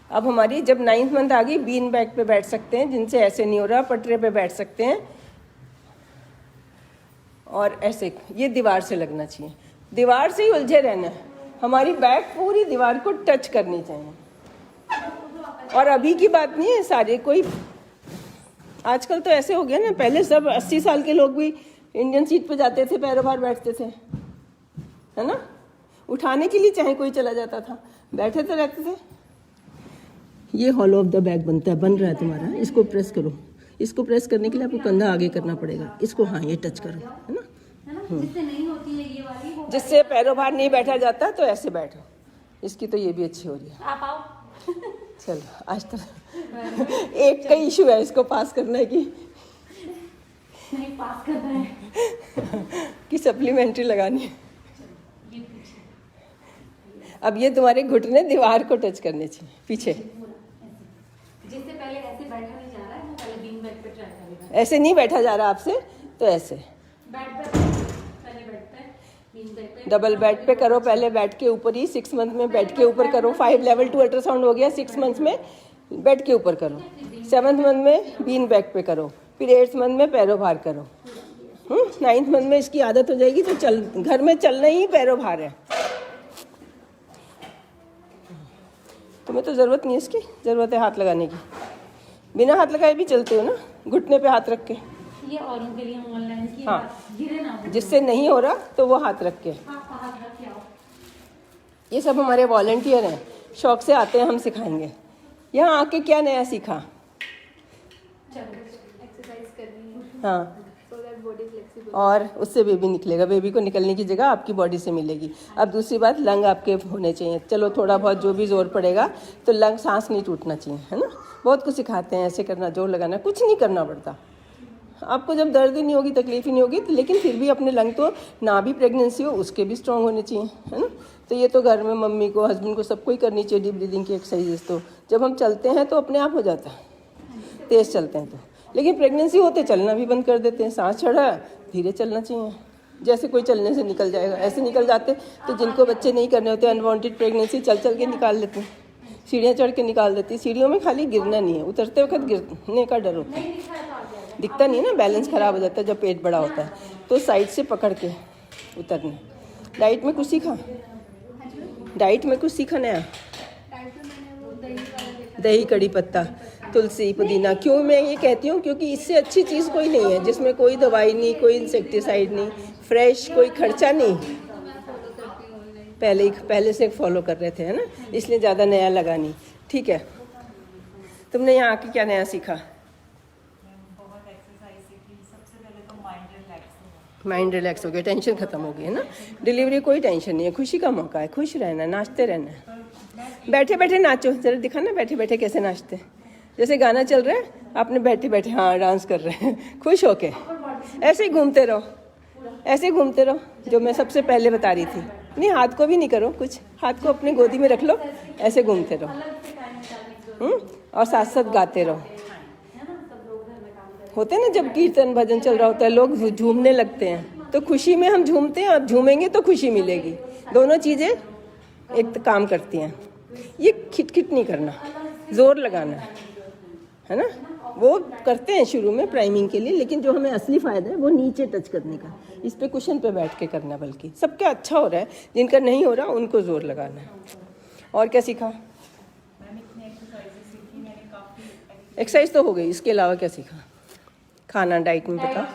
अब हमारी जब 9th मंथ आ गई, बीन बैक पे बैठ सकते हैं, जिनसे ऐसे नहीं हो रहा पटरे पे बैठ सकते हैं, और ऐसे ये दीवार से लगना चाहिए, दीवार से ही उलझे रहना है, हमारी बैक पूरी दीवार को टच करनी चाहिए। और अभी की बात नहीं है, सारे कोई आजकल तो ऐसे हो गया ना, पहले सब 80 साल के लोग भी इंडियन सीट पे जाते थे, पैरों बाहर बैठते थे, है ना, उठाने के लिए चाहे कोई चला जाता था, बैठे तो रहते थे। ये हॉलो ऑफ द बैक बनता है, बन रहा है तुम्हारा, इसको प्रेस करो, इसको प्रेस करने के लिए आपको कंधा आगे करना पड़ेगा, इसको हाँ ये टच करो, है ना, जिससे नहीं होती है ये वाली, जिससे पैरों बाहर नहीं बैठा जाता, तो ऐसे बैठो। इसकी तो ये भी अच्छी हो रही है। आप आओ। चलो, आज तक एक का इशू है इसको पास करने की, नहीं पास करना है कि सप्लीमेंट्री लगानी है। अब ये तुम्हारे घुटने दीवार को टच करने चाहिए पीछे, जिससे पहले ऐसे बैठा नहीं जा रहा है, वो पहले बीन बेड पे ट्राई करेगा। ऐसे नहीं बैठा जा रहा आपसे, तो ऐसे बेड पे पहले बैठता है, बीन बेड पे डबल बेड पे करो, पहले बेड के ऊपर ही 6 मंथ में बेड के ऊपर करो, 5 लेवल 2 अल्ट्रासाउंड हो गया, 6 मंथ में बेड के ऊपर करो, 7th मंथ में बीन बैक पे करो, फिर 8th मंथ में पैरों बाहर करो, 9th मंथ में इसकी आदत हो जाएगी, तो चल घर में चलना ही पैरों बाहर है। तुम्हें तो ज़रूरत नहीं है इसकी, ज़रूरत है हाथ लगाने की, बिना हाथ लगाए भी चलते हो ना, घुटने पे हाथ रख के। ये औरों के लिए ऑनलाइन की हाँ, गिरे ना, जिससे नहीं हो रहा तो वो हाथ रख के। हाथ रख के आओ। ये सब हमारे वॉलंटियर हैं, शौक से आते हैं, हम सिखाएंगे। यहाँ आके क्या नया सीखा? एक्सरसाइज करनी है, हाँ, so that body flexible। और उससे बेबी निकलेगा, बेबी को निकलने की जगह आपकी बॉडी से मिलेगी। अब दूसरी बात, लंग आपके होने चाहिए, चलो थोड़ा बहुत जो भी जोर पड़ेगा, तो लंग सांस नहीं टूटना चाहिए, है ना। बहुत कुछ सिखाते हैं, ऐसे करना, जोर लगाना, कुछ नहीं करना पड़ता, आपको जब दर्द ही नहीं होगी, तकलीफ ही नहीं होगी, तो लेकिन फिर भी अपने लंग तो ना भी प्रेगनेंसी हो उसके भी स्ट्रांग होने चाहिए, है ना। तो ये तो घर में मम्मी को, हस्बैंड को, सबको ही करनी चाहिए डीप ब्रीदिंग की एक्सरसाइजेस। तो जब हम चलते हैं तो अपने आप हो जाता है, तेज़ चलते हैं तो। लेकिन प्रेगनेंसी होते चलना भी बंद कर देते हैं, सांस चढ़ा धीरे चलना चाहिए, जैसे कोई चलने से निकल जाएगा ऐसे निकल जाते। तो जिनको बच्चे नहीं करने होते, अनवांटेड प्रेगनेंसी, चल चल के निकाल लेते हैं, सीढ़ियाँ चढ़ के निकाल देती है। सीढ़ियों में खाली गिरना नहीं है, उतरते वक्त गिरने का डर होता है, दिखता नहीं है ना, बैलेंस ख़राब हो जाता है जब पेट बड़ा होता है। तो साइड से पकड़ के उतरना। डाइट में कुछ सीखा? डाइट में कुछ सीखा नया? दही, कड़ी पत्ता, तुलसी, पुदीना। क्यों मैं ये कहती हूँ? क्योंकि इससे अच्छी चीज़ कोई नहीं है, जिसमें कोई दवाई नहीं, कोई इंसेक्टिसाइड नहीं, फ्रेश, कोई खर्चा नहीं। पहले से फॉलो कर रहे थे, है ना, इसलिए ज़्यादा नया लगा नहीं। ठीक है, तुमने यहाँ आके क्या नया सीखा? माइंड रिलैक्स हो गया, टेंशन खत्म हो गई, है ना। डिलीवरी कोई टेंशन नहीं है, खुशी का मौका है, खुश रहना, नाचते रहना है। बैठे बैठे नाचो, जरा दिखाना बैठे बैठे कैसे नाचते हैं। जैसे गाना चल रहा है, आपने बैठे बैठे हाँ डांस कर रहे हैं, खुश होके। ऐसे ही घूमते रहो, ऐसे ही घूमते रहो, जो मैं सबसे पहले बता रही थी। नहीं, हाथ को भी नहीं करो कुछ, हाथ को अपनी गोदी में रख लो, ऐसे घूमते रहो। और साथ साथ गाते रहो। होते हैं ना, जब कीर्तन भजन चल रहा होता है लोग झूमने लगते हैं, तो खुशी में हम झूमते हैं, और झूमेंगे तो खुशी मिलेगी। दोनों चीज़ें एक काम करती हैं। ये खिटखिट नहीं करना, जोर लगाना है ना। वो करते हैं शुरू में प्राइमिंग के लिए, लेकिन जो हमें असली फ़ायदा है वो नीचे टच करने का, इस पे कुशन पे बैठ के करना। बल्कि सबका अच्छा हो रहा है, जिनका नहीं हो रहा उनको जोर लगाना है। और क्या सीखा? एक्सरसाइज तो हो गई, इसके अलावा क्या सीखा? खाना, डाइट में बताओ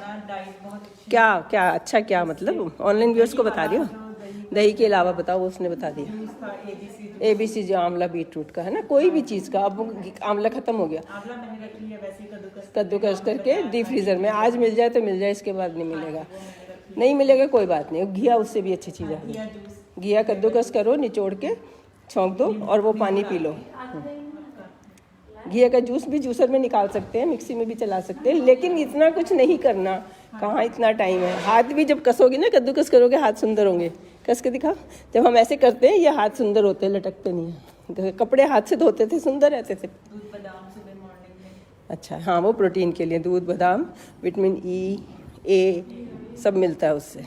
क्या क्या अच्छा, क्या मतलब ऑनलाइन व्यूअर्स को बता रही हो? दही के अलावा बताओ, वो उसने बता दिया। ABC जो आंवला बीटरूट का है ना, कोई भी चीज़ का। अब आंवला खत्म हो गया, कद्दूकस करके डीप फ्रीजर में। आज मिल जाए तो मिल जाए, इसके बाद नहीं मिलेगा, नहीं मिलेगा कोई बात नहीं। घिया उससे भी अच्छी चीज़ है। घिया कद्दूकस करो, निचोड़ के छौंक दो और वो पानी पी लो। घिया का जूस भी जूसर में निकाल सकते हैं, मिक्सी में भी चला सकते हैं, लेकिन इतना कुछ नहीं करना, कहाँ इतना टाइम है। हाथ भी जब कसोगे ना, कद्दूकस करोगे, हाथ सुंदर होंगे। कस के दिखाओ। जब हम ऐसे करते हैं ये हाथ सुंदर होते हैं, लटकते नहीं हैं। कपड़े हाथ से धोते थे, सुंदर रहते थे। दूध बादाम सुबह मॉर्निंग में। अच्छा, हाँ, वो प्रोटीन के लिए दूध, बादाम, विटामिन E, A सब मिलता है उससे।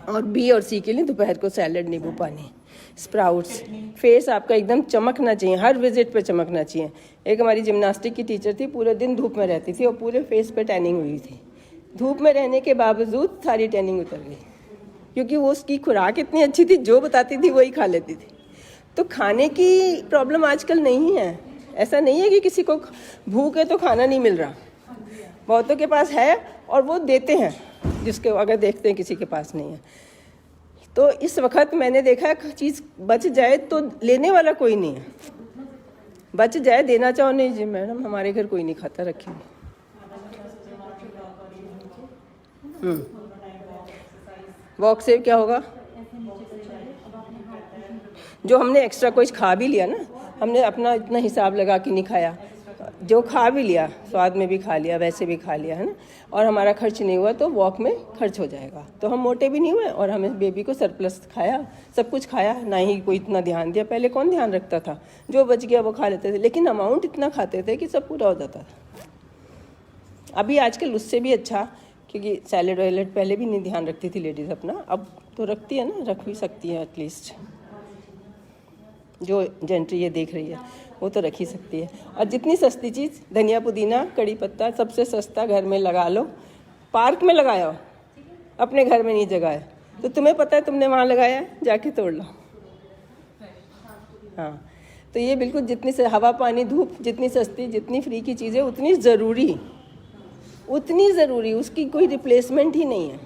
और B और C के लिए दोपहर को सैलड, नींबू पानी, स्प्राउट्स। फेस आपका एकदम चमकना चाहिए, हर विजिट पे चमकना चाहिए। एक हमारी जिम्नास्टिक की टीचर थी, पूरे दिन धूप में रहती थी और पूरे फेस पे टैनिंग हुई थी। धूप में रहने के बावजूद सारी टैनिंग उतर गई, क्योंकि वो उसकी खुराक इतनी अच्छी थी, जो बताती थी वही खा लेती थी। तो खाने की प्रॉब्लम आजकल नहीं है। ऐसा नहीं है कि किसी को भूख है तो खाना नहीं मिल रहा, बहुतों के पास है और वो देते हैं, जिसके अगर देखते हैं किसी के पास नहीं है। तो इस वक्त मैंने देखा चीज़ बच जाए तो लेने वाला कोई नहीं है, बच जाए देना चाहो नहीं। जी मैडम, हमारे घर कोई नहीं खाता, रखी। वॉक से क्या होगा? जो हमने एक्स्ट्रा कुछ खा भी लिया ना, हमने अपना इतना हिसाब लगा के नहीं खाया, जो खा भी लिया, स्वाद में भी खा लिया, वैसे भी खा लिया, है ना, और हमारा खर्च नहीं हुआ, तो वॉक में खर्च हो जाएगा। तो हम मोटे भी नहीं हुए और हमें बेबी को सरप्लस खाया, सब कुछ खाया, ना ही कोई इतना ध्यान दिया। पहले कौन ध्यान रखता था? जो बच गया वो खा लेते थे, लेकिन अमाउंट इतना खाते थे कि सब पूरा हो जाता था। अभी आजकल उससे भी अच्छा, क्योंकि सैलेड वैलेड पहले भी नहीं ध्यान रखती थी लेडीज़ अपना, अब तो रखती है ना, रख भी सकती है एटलीस्ट। जो जेंट्री ये देख रही है वो तो रख ही सकती है। और जितनी सस्ती चीज़, धनिया, पुदीना, कड़ी पत्ता, सबसे सस्ता घर में लगा लो। पार्क में लगाया, अपने घर में नहीं जगह है तो तुम्हें पता है तुमने वहाँ लगाया है, जाके तोड़ लो। हाँ, तो ये बिल्कुल जितनी से हवा, पानी, धूप, जितनी सस्ती, जितनी फ्री की चीज़ें उतनी ज़रूरी, उसकी कोई रिप्लेसमेंट ही नहीं है।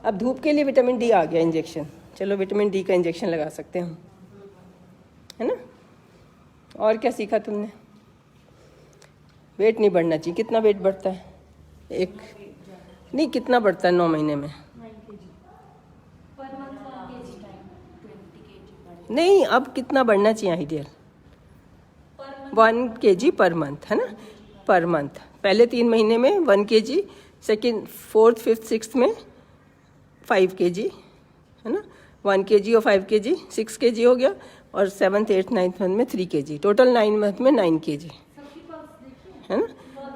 अब धूप के लिए विटामिन D आ गया इंजेक्शन, चलो विटामिन D का इंजेक्शन लगा सकते हैं हम, है ना। और क्या सीखा तुमने? वेट नहीं बढ़ना चाहिए। कितना वेट बढ़ता है? एक नहीं, कितना बढ़ता है 9 महीने में? नहीं, अब कितना बढ़ना चाहिए आइडियल? 1 kg पर मंथ, है ना। Per month. पहले 3 महीने में 1 kg, second 4th 5th 6th में 5 kg, है ना। 1 kg और 5 kg 6 kg हो गया, और 7th 8th 9th मंथ में 3 kg, टोटल 9 मंथ में 9 kg, है ना।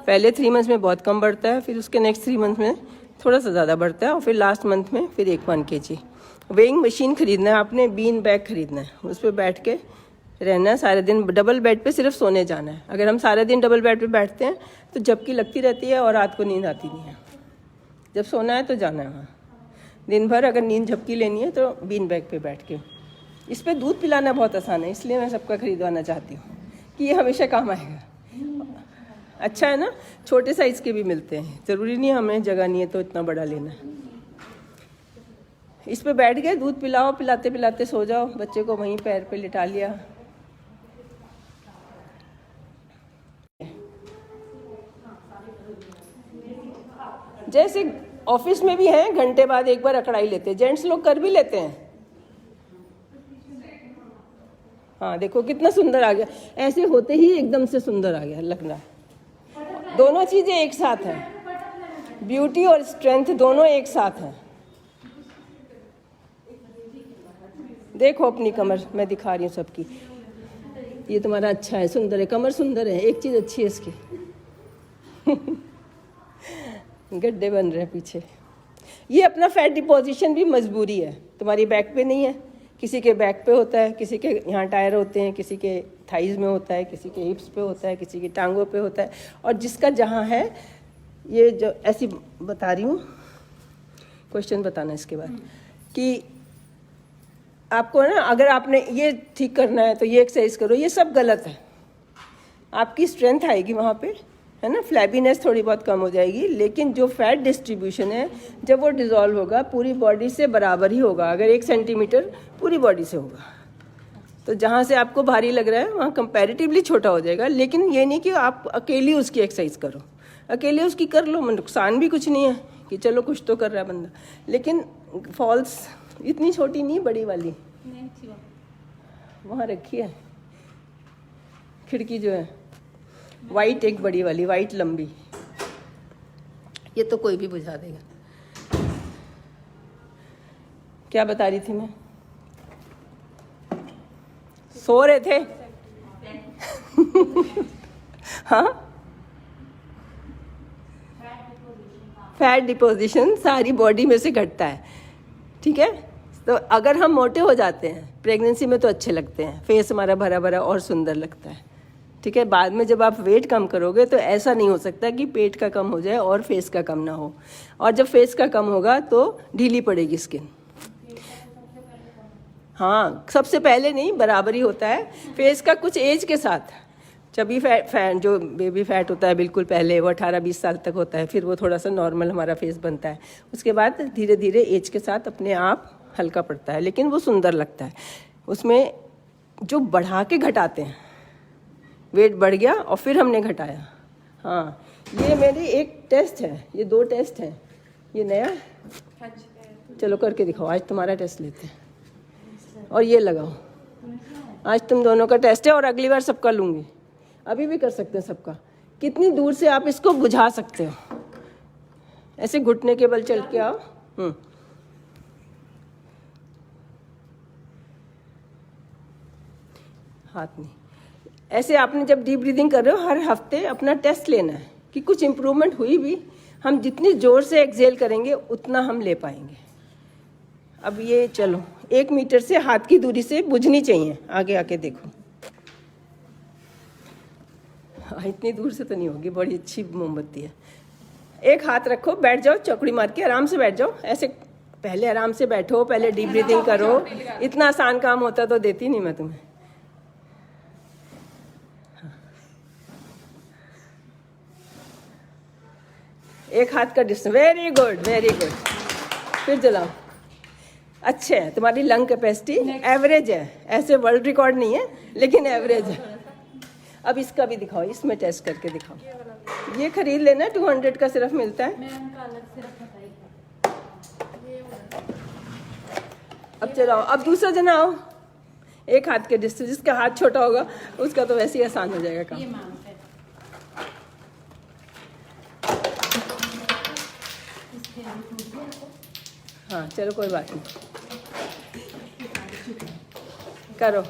पहले 3 मंथ में बहुत कम बढ़ता है, फिर उसके नेक्स्ट 3 मंथ में थोड़ा सा ज़्यादा बढ़ता है, और फिर लास्ट मंथ में फिर 1 kg। वेइंग मशीन खरीदना है आपने, बीन बैग खरीदना है, उस पर बैठ के रहना है सारे दिन। डबल बेड पे सिर्फ सोने जाना है। अगर हम सारे दिन डबल बेड पे बैठते हैं तो झपकी लगती रहती है और रात को नींद आती नहीं है। जब सोना है तो जाना है वहाँ। दिन भर अगर नींद झपकी लेनी है तो बीन बैग पे बैठ के। इस पर दूध पिलाना बहुत आसान है, इसलिए मैं सबका खरीदवाना चाहती हूँ कि ये हमेशा काम आएगा। अच्छा है ना, छोटे साइज़ के भी मिलते हैं, ज़रूरी नहीं हमें जगह नहीं है तो इतना बड़ा लेना है। इस पे बैठ गए, दूध पिलाओ, पिलाते पिलाते सो जाओ, बच्चे को वहीं पैर पे लिटा लिया। जैसे ऑफिस में भी हैं, घंटे बाद एक बार अकड़ाई लेते हैं, जेंट्स लोग कर भी लेते हैं। हाँ देखो कितना सुंदर आ गया, ऐसे होते ही एकदम से सुंदर आ गया लग रहा है। दोनों चीजें एक साथ हैं, ब्यूटी और स्ट्रेंथ दोनों एक साथ हैं। देखो अपनी कमर, मैं दिखा रही हूँ सबकी। ये तुम्हारा अच्छा है, सुंदर है, कमर सुंदर है। एक चीज अच्छी है इसकी गड्ढे बन रहे हैं पीछे। ये अपना फैट डिपोजिशन भी मजबूरी है, तुम्हारी बैक पे नहीं है। किसी के बैक पे होता है, किसी के यहाँ टायर होते हैं, किसी के थाइज में होता है, किसी के हिप्स पे होता है, किसी की टांगों पे होता है। और जिसका जहाँ है, ये जो ऐसी बता रही हूँ, क्वेश्चन बताना इसके बाद कि आपको ना, अगर आपने ये ठीक करना है तो ये एक्सरसाइज करो, ये सब गलत है। आपकी स्ट्रेंथ आएगी वहाँ पे, है ना, फ्लैबीनेस थोड़ी बहुत कम हो जाएगी, लेकिन जो फैट डिस्ट्रीब्यूशन है जब वो डिज़ोल्व होगा पूरी बॉडी से बराबर ही होगा। अगर 1 सेंटीमीटर पूरी बॉडी से होगा तो जहाँ से आपको भारी लग रहा है वहाँ कंपैरेटिवली छोटा हो जाएगा। लेकिन ये नहीं कि आप अकेली उसकी एक्सरसाइज करो, अकेले उसकी कर लो, नुकसान भी कुछ नहीं है कि चलो कुछ तो कर रहा है बंदा। लेकिन फॉल्स इतनी छोटी नहीं, बड़ी वाली वहाँ रखी है, खिड़की जो है वाइट, एक बड़ी वाली वाइट लंबी, ये तो कोई भी बुझा देगा। क्या बता रही थी मैं? सो रहे थे हाँ, फैट डिपोजिशन सारी बॉडी में से घटता है, ठीक है। तो अगर हम मोटे हो जाते हैं प्रेगनेंसी में तो अच्छे लगते हैं, फेस हमारा भरा भरा और सुंदर लगता है, ठीक है। बाद में जब आप वेट कम करोगे तो ऐसा नहीं हो सकता कि पेट का कम हो जाए और फेस का कम ना हो। और जब फेस का कम होगा तो ढीली पड़ेगी स्किन। हाँ, सबसे पहले नहीं, बराबर ही होता है फेस का कुछ एज के साथ। चबी फैट जो बेबी फैट होता है बिल्कुल पहले, वो 18-20 साल तक होता है, फिर वो थोड़ा सा नॉर्मल हमारा फेस बनता है। उसके बाद धीरे धीरे एज के साथ अपने आप हल्का पड़ता है, लेकिन वो सुंदर लगता है। उसमें जो बढ़ा के घटाते हैं, वेट बढ़ गया और फिर हमने घटाया। हाँ, ये मेरी एक टेस्ट है, ये 2 टेस्ट हैं। ये नया, चलो करके दिखाओ, आज तुम्हारा टेस्ट लेते हैं। और ये लगाओ, आज तुम दोनों का टेस्ट है और अगली बार सबका लूँगी। अभी भी कर सकते हैं सबका। कितनी दूर से आप इसको बुझा सकते हो, ऐसे घुटने के बल चल के आओ। हाथ नहीं, ऐसे आपने जब डीप ब्रीदिंग कर रहे हो हर हफ्ते अपना टेस्ट लेना है कि कुछ इम्प्रूवमेंट हुई भी। हम जितनी जोर से एक्सेल करेंगे उतना हम ले पाएंगे। अब ये चलो 1 मीटर से हाथ की दूरी से बुझनी चाहिए, आगे आके देखो। इतनी दूर से तो नहीं होगी, बड़ी अच्छी मोमबत्ती है। एक हाथ रखो, बैठ जाओ, चौकड़ी मार के आराम से बैठ जाओ। ऐसे पहले आराम से बैठो, पहले डीप ब्रीदिंग करो। इतना आसान काम होता तो देती नहीं मैं तुम्हें। एक हाथ का distance, very good very good. फिर जलाओ, अच्छे है, तुम्हारी लंग कैपेसिटी एवरेज है, ऐसे वर्ल्ड रिकॉर्ड नहीं है लेकिन एवरेज है। अब इसका भी दिखाओ, इसमें टेस्ट करके दिखाओ। ये खरीद लेना, 200 का सिर्फ मिलता है। अब चलाओ, अब दूसरा जना आओ। एक हाथ के डिस्टेंस, जिसका हाथ छोटा होगा उसका तो वैसे ही आसान हो जाएगा काम। हाँ चलो कोई बात नहीं, करो।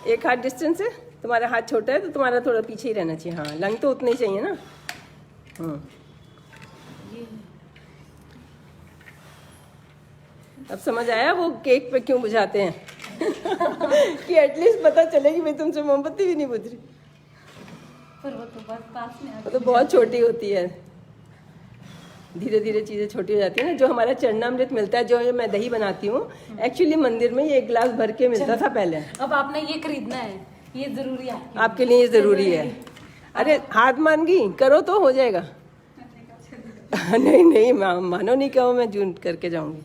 एक हाथ डिस्टेंस है, तुम्हारा हाथ छोटा है तो तुम्हारा थोड़ा पीछे ही रहना चाहिए। हाँ लंग तो उतने ही चाहिए ना। अब समझ आया वो केक पे क्यों बुझाते हैं कि एटलीस्ट पता चले कि मैं तुमसे मोमबत्ती भी नहीं बुझ रही। पर वो तो बस पास में वो तो बहुत छोटी होती है, धीरे धीरे चीज़ें छोटी हो जाती है ना। जो हमारा चरणामृत मिलता है, जो ये मैं दही बनाती हूँ, एक्चुअली मंदिर में ये 1 गिलास भर के मिलता था पहले। अब आपने ये खरीदना है, ये जरूरी है आपके लिए ये ज़रूरी है। अरे हाथ मान गई, करो तो हो जाएगा। नहीं नहीं मानो नहीं कहो, मैं जून करके जाऊँगी।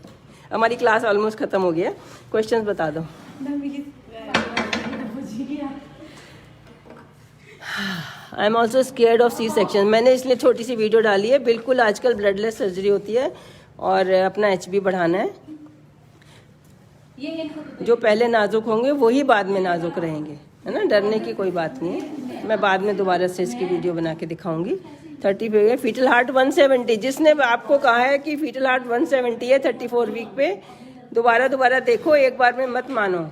हमारी क्लास ऑलमोस्ट ख़त्म हो गया, क्वेश्चंस बता दो। I am also scared of C section. मैंने इसलिए छोटी सी वीडियो डाली है। बिल्कुल आजकल ब्लडलेस सर्जरी होती है और अपना HB बढ़ाना है। जो पहले नाजुक होंगे वही बाद में नाजुक रहेंगे, है ना। डरने की कोई बात नहीं है। मैं बाद में दोबारा से इसकी वीडियो बना के दिखाऊंगी। 30 पे फीटल हार्ट 170। जिसने आपको कहा है कि फीटल हार्ट 170 है 34 वीक पे, दोबारा देखो, एक बार में मत मानो।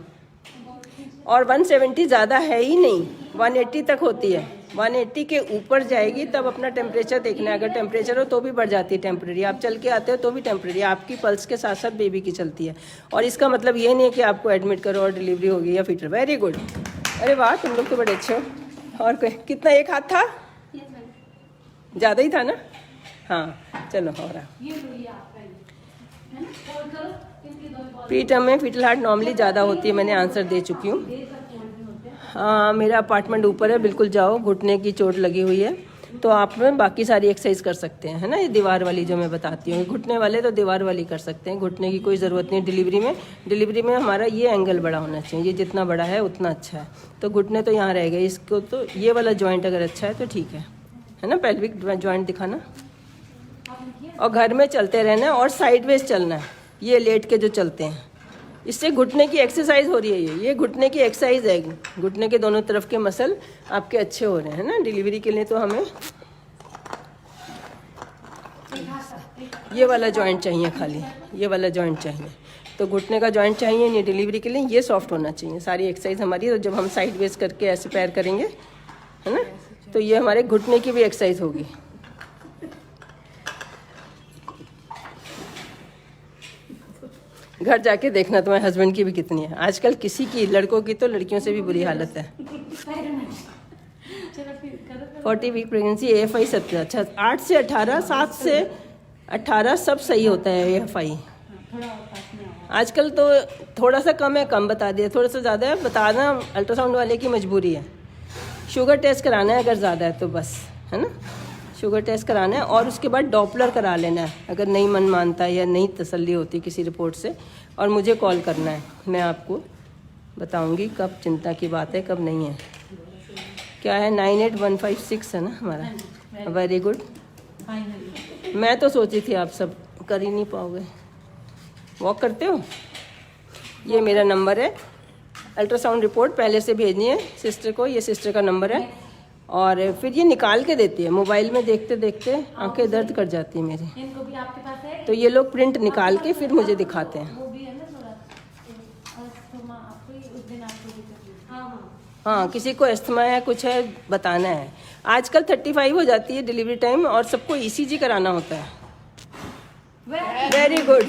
और 170 ज़्यादा है ही नहीं, 180 तक होती है। 180 के ऊपर जाएगी तब अपना टेम्परेचर देखना है। अगर टेम्परेचर हो तो भी बढ़ जाती है टेम्परेरी, आप चल के आते हो तो भी टेम्परेरी, आपकी पल्स के साथ साथ बेबी की चलती है। और इसका मतलब ये नहीं है कि आपको एडमिट करो और डिलीवरी होगी या फीटर। वेरी गुड, अरे वाह तुम लोग तो बड़े अच्छे हो। और कोई कितना, एक हाथ था, ज़्यादा ही था ना। हाँ चलो हो रहा। प्री टर्म में फीटल हार्ट नॉर्मली ज़्यादा होती है, मैंने आंसर दे चुकी हूँ। हाँ मेरा अपार्टमेंट ऊपर है, बिल्कुल जाओ। घुटने की चोट लगी हुई है तो आप में बाकी सारी एक्सरसाइज कर सकते हैं, है ना। ये दीवार वाली जो मैं बताती हूँ, घुटने वाले तो दीवार वाली कर सकते हैं, घुटने की कोई ज़रूरत नहीं। डिलीवरी में हमारा ये एंगल बड़ा होना चाहिए, ये जितना बड़ा है उतना अच्छा है। तो घुटने तो यहाँ रह गए, इसको तो ये वाला जॉइंट अगर अच्छा है तो ठीक है ना। पेल्विक जॉइंट दिखाना और घर में चलते रहना और साइडवेज चलना है। ये लेट के जो चलते हैं, इससे घुटने की एक्सरसाइज हो रही है। ये घुटने की एक्सरसाइज है। घुटने के दोनों तरफ के मसल आपके अच्छे हो रहे हैं ना। डिलीवरी के लिए तो हमें ये वाला जॉइंट चाहिए, खाली ये वाला जॉइंट चाहिए। तो घुटने का जॉइंट चाहिए नहीं डिलीवरी के लिए, ये सॉफ्ट होना चाहिए। सारी एक्सरसाइज हमारी, तो जब हम साइड वेज करके ऐसे पैर करेंगे, है ना, तो ये हमारे घुटने की भी एक्सरसाइज होगी। घर जाके देखना तुम्हारे हस्बैंड की भी कितनी है। आजकल किसी की, लड़कों की तो लड़कियों से भी बुरी हालत है। 40 वीक प्रेगनेंसी, AFI 70। अच्छा 8 से 18, 7 से 18 सब सही होता है AFI। आजकल तो थोड़ा सा कम है, कम बता दिया, थोड़ा सा ज़्यादा है बताना अल्ट्रासाउंड वाले की मजबूरी है। शुगर टेस्ट कराना है अगर ज़्यादा है तो, बस, है ना। शुगर टेस्ट कराना है और उसके बाद डॉपलर करा लेना है अगर नहीं मन मानता या नहीं तसल्ली होती किसी रिपोर्ट से। और मुझे कॉल करना है, मैं आपको बताऊंगी कब चिंता की बात है कब नहीं है। क्या है, 98156 है ना हमारा। Very good. मैं तो सोची थी आप सब कर ही नहीं पाओगे। वॉक करते हो? ये मेरा नंबर है। अल्ट्रासाउंड रिपोर्ट पहले से भेजनी है सिस्टर को, ये सिस्टर का नंबर है। और फिर ये निकाल के देती है। मोबाइल में देखते देखते आंखें दर्द कर जाती है मेरी। इनको भी आपके पास है? तो ये लोग प्रिंट निकाल के फिर मुझे दिखाते हैं। वो भी है ना थोड़ा, अस्थमा आपको उस दिन आपको। हाँ किसी को अस्थमा है, कुछ है, बताना है। आजकल 35 हो जाती है डिलीवरी टाइम और सबको ECG कराना होता है। Very good.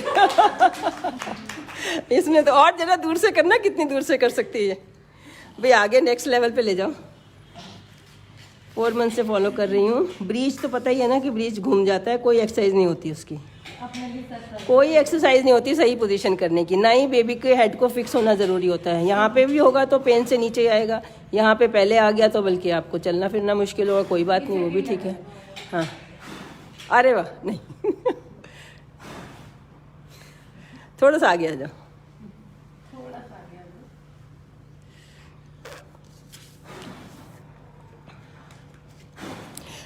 इसमें तो और जरा दूर से करना, कितनी दूर से कर सकती है भाई, आगे नेक्स्ट लेवल पे ले जाओ। 4 मंथ से फॉलो कर रही हूँ। ब्रीच तो पता ही है ना कि ब्रीच घूम जाता है, कोई एक्सरसाइज नहीं होती उसकी, कोई एक्सरसाइज नहीं होती सही पोजीशन करने की। ना ही बेबी के हेड को फिक्स होना ज़रूरी होता है। यहाँ पे भी होगा तो पेन से नीचे आएगा, यहाँ पे पहले आ गया तो बल्कि आपको चलना फिरना मुश्किल होगा। कोई बात नहीं, वो भी ठीक है। हाँ अरे वाह, नहीं थोड़ा सा आगे आ जाओ।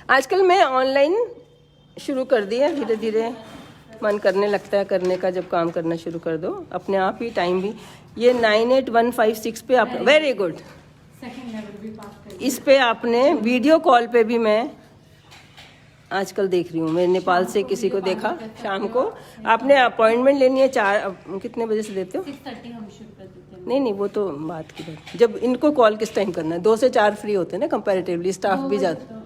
आजकल मैं ऑनलाइन शुरू कर दी है, धीरे धीरे मन करने लगता है करने का। जब काम करना शुरू कर दो अपने आप ही टाइम भी। ये 98156 पे आप, वेरी गुड, सेकंड लेवल भी पास कर। इस पे आपने वीडियो कॉल पे भी मैं आजकल देख रही हूँ। मैं नेपाल से किसी को देखा शाम को। आपने अपॉइंटमेंट लेनी है 4 कितने बजे से देते हो? 6:30 हम शुरू कर देते हैं। नहीं वो तो बात की बात। जब इनको कॉल किस टाइम करना है? 2 से 4 फ्री होते हैं ना कंपैरेटिवली, स्टाफ भी ज़्यादा।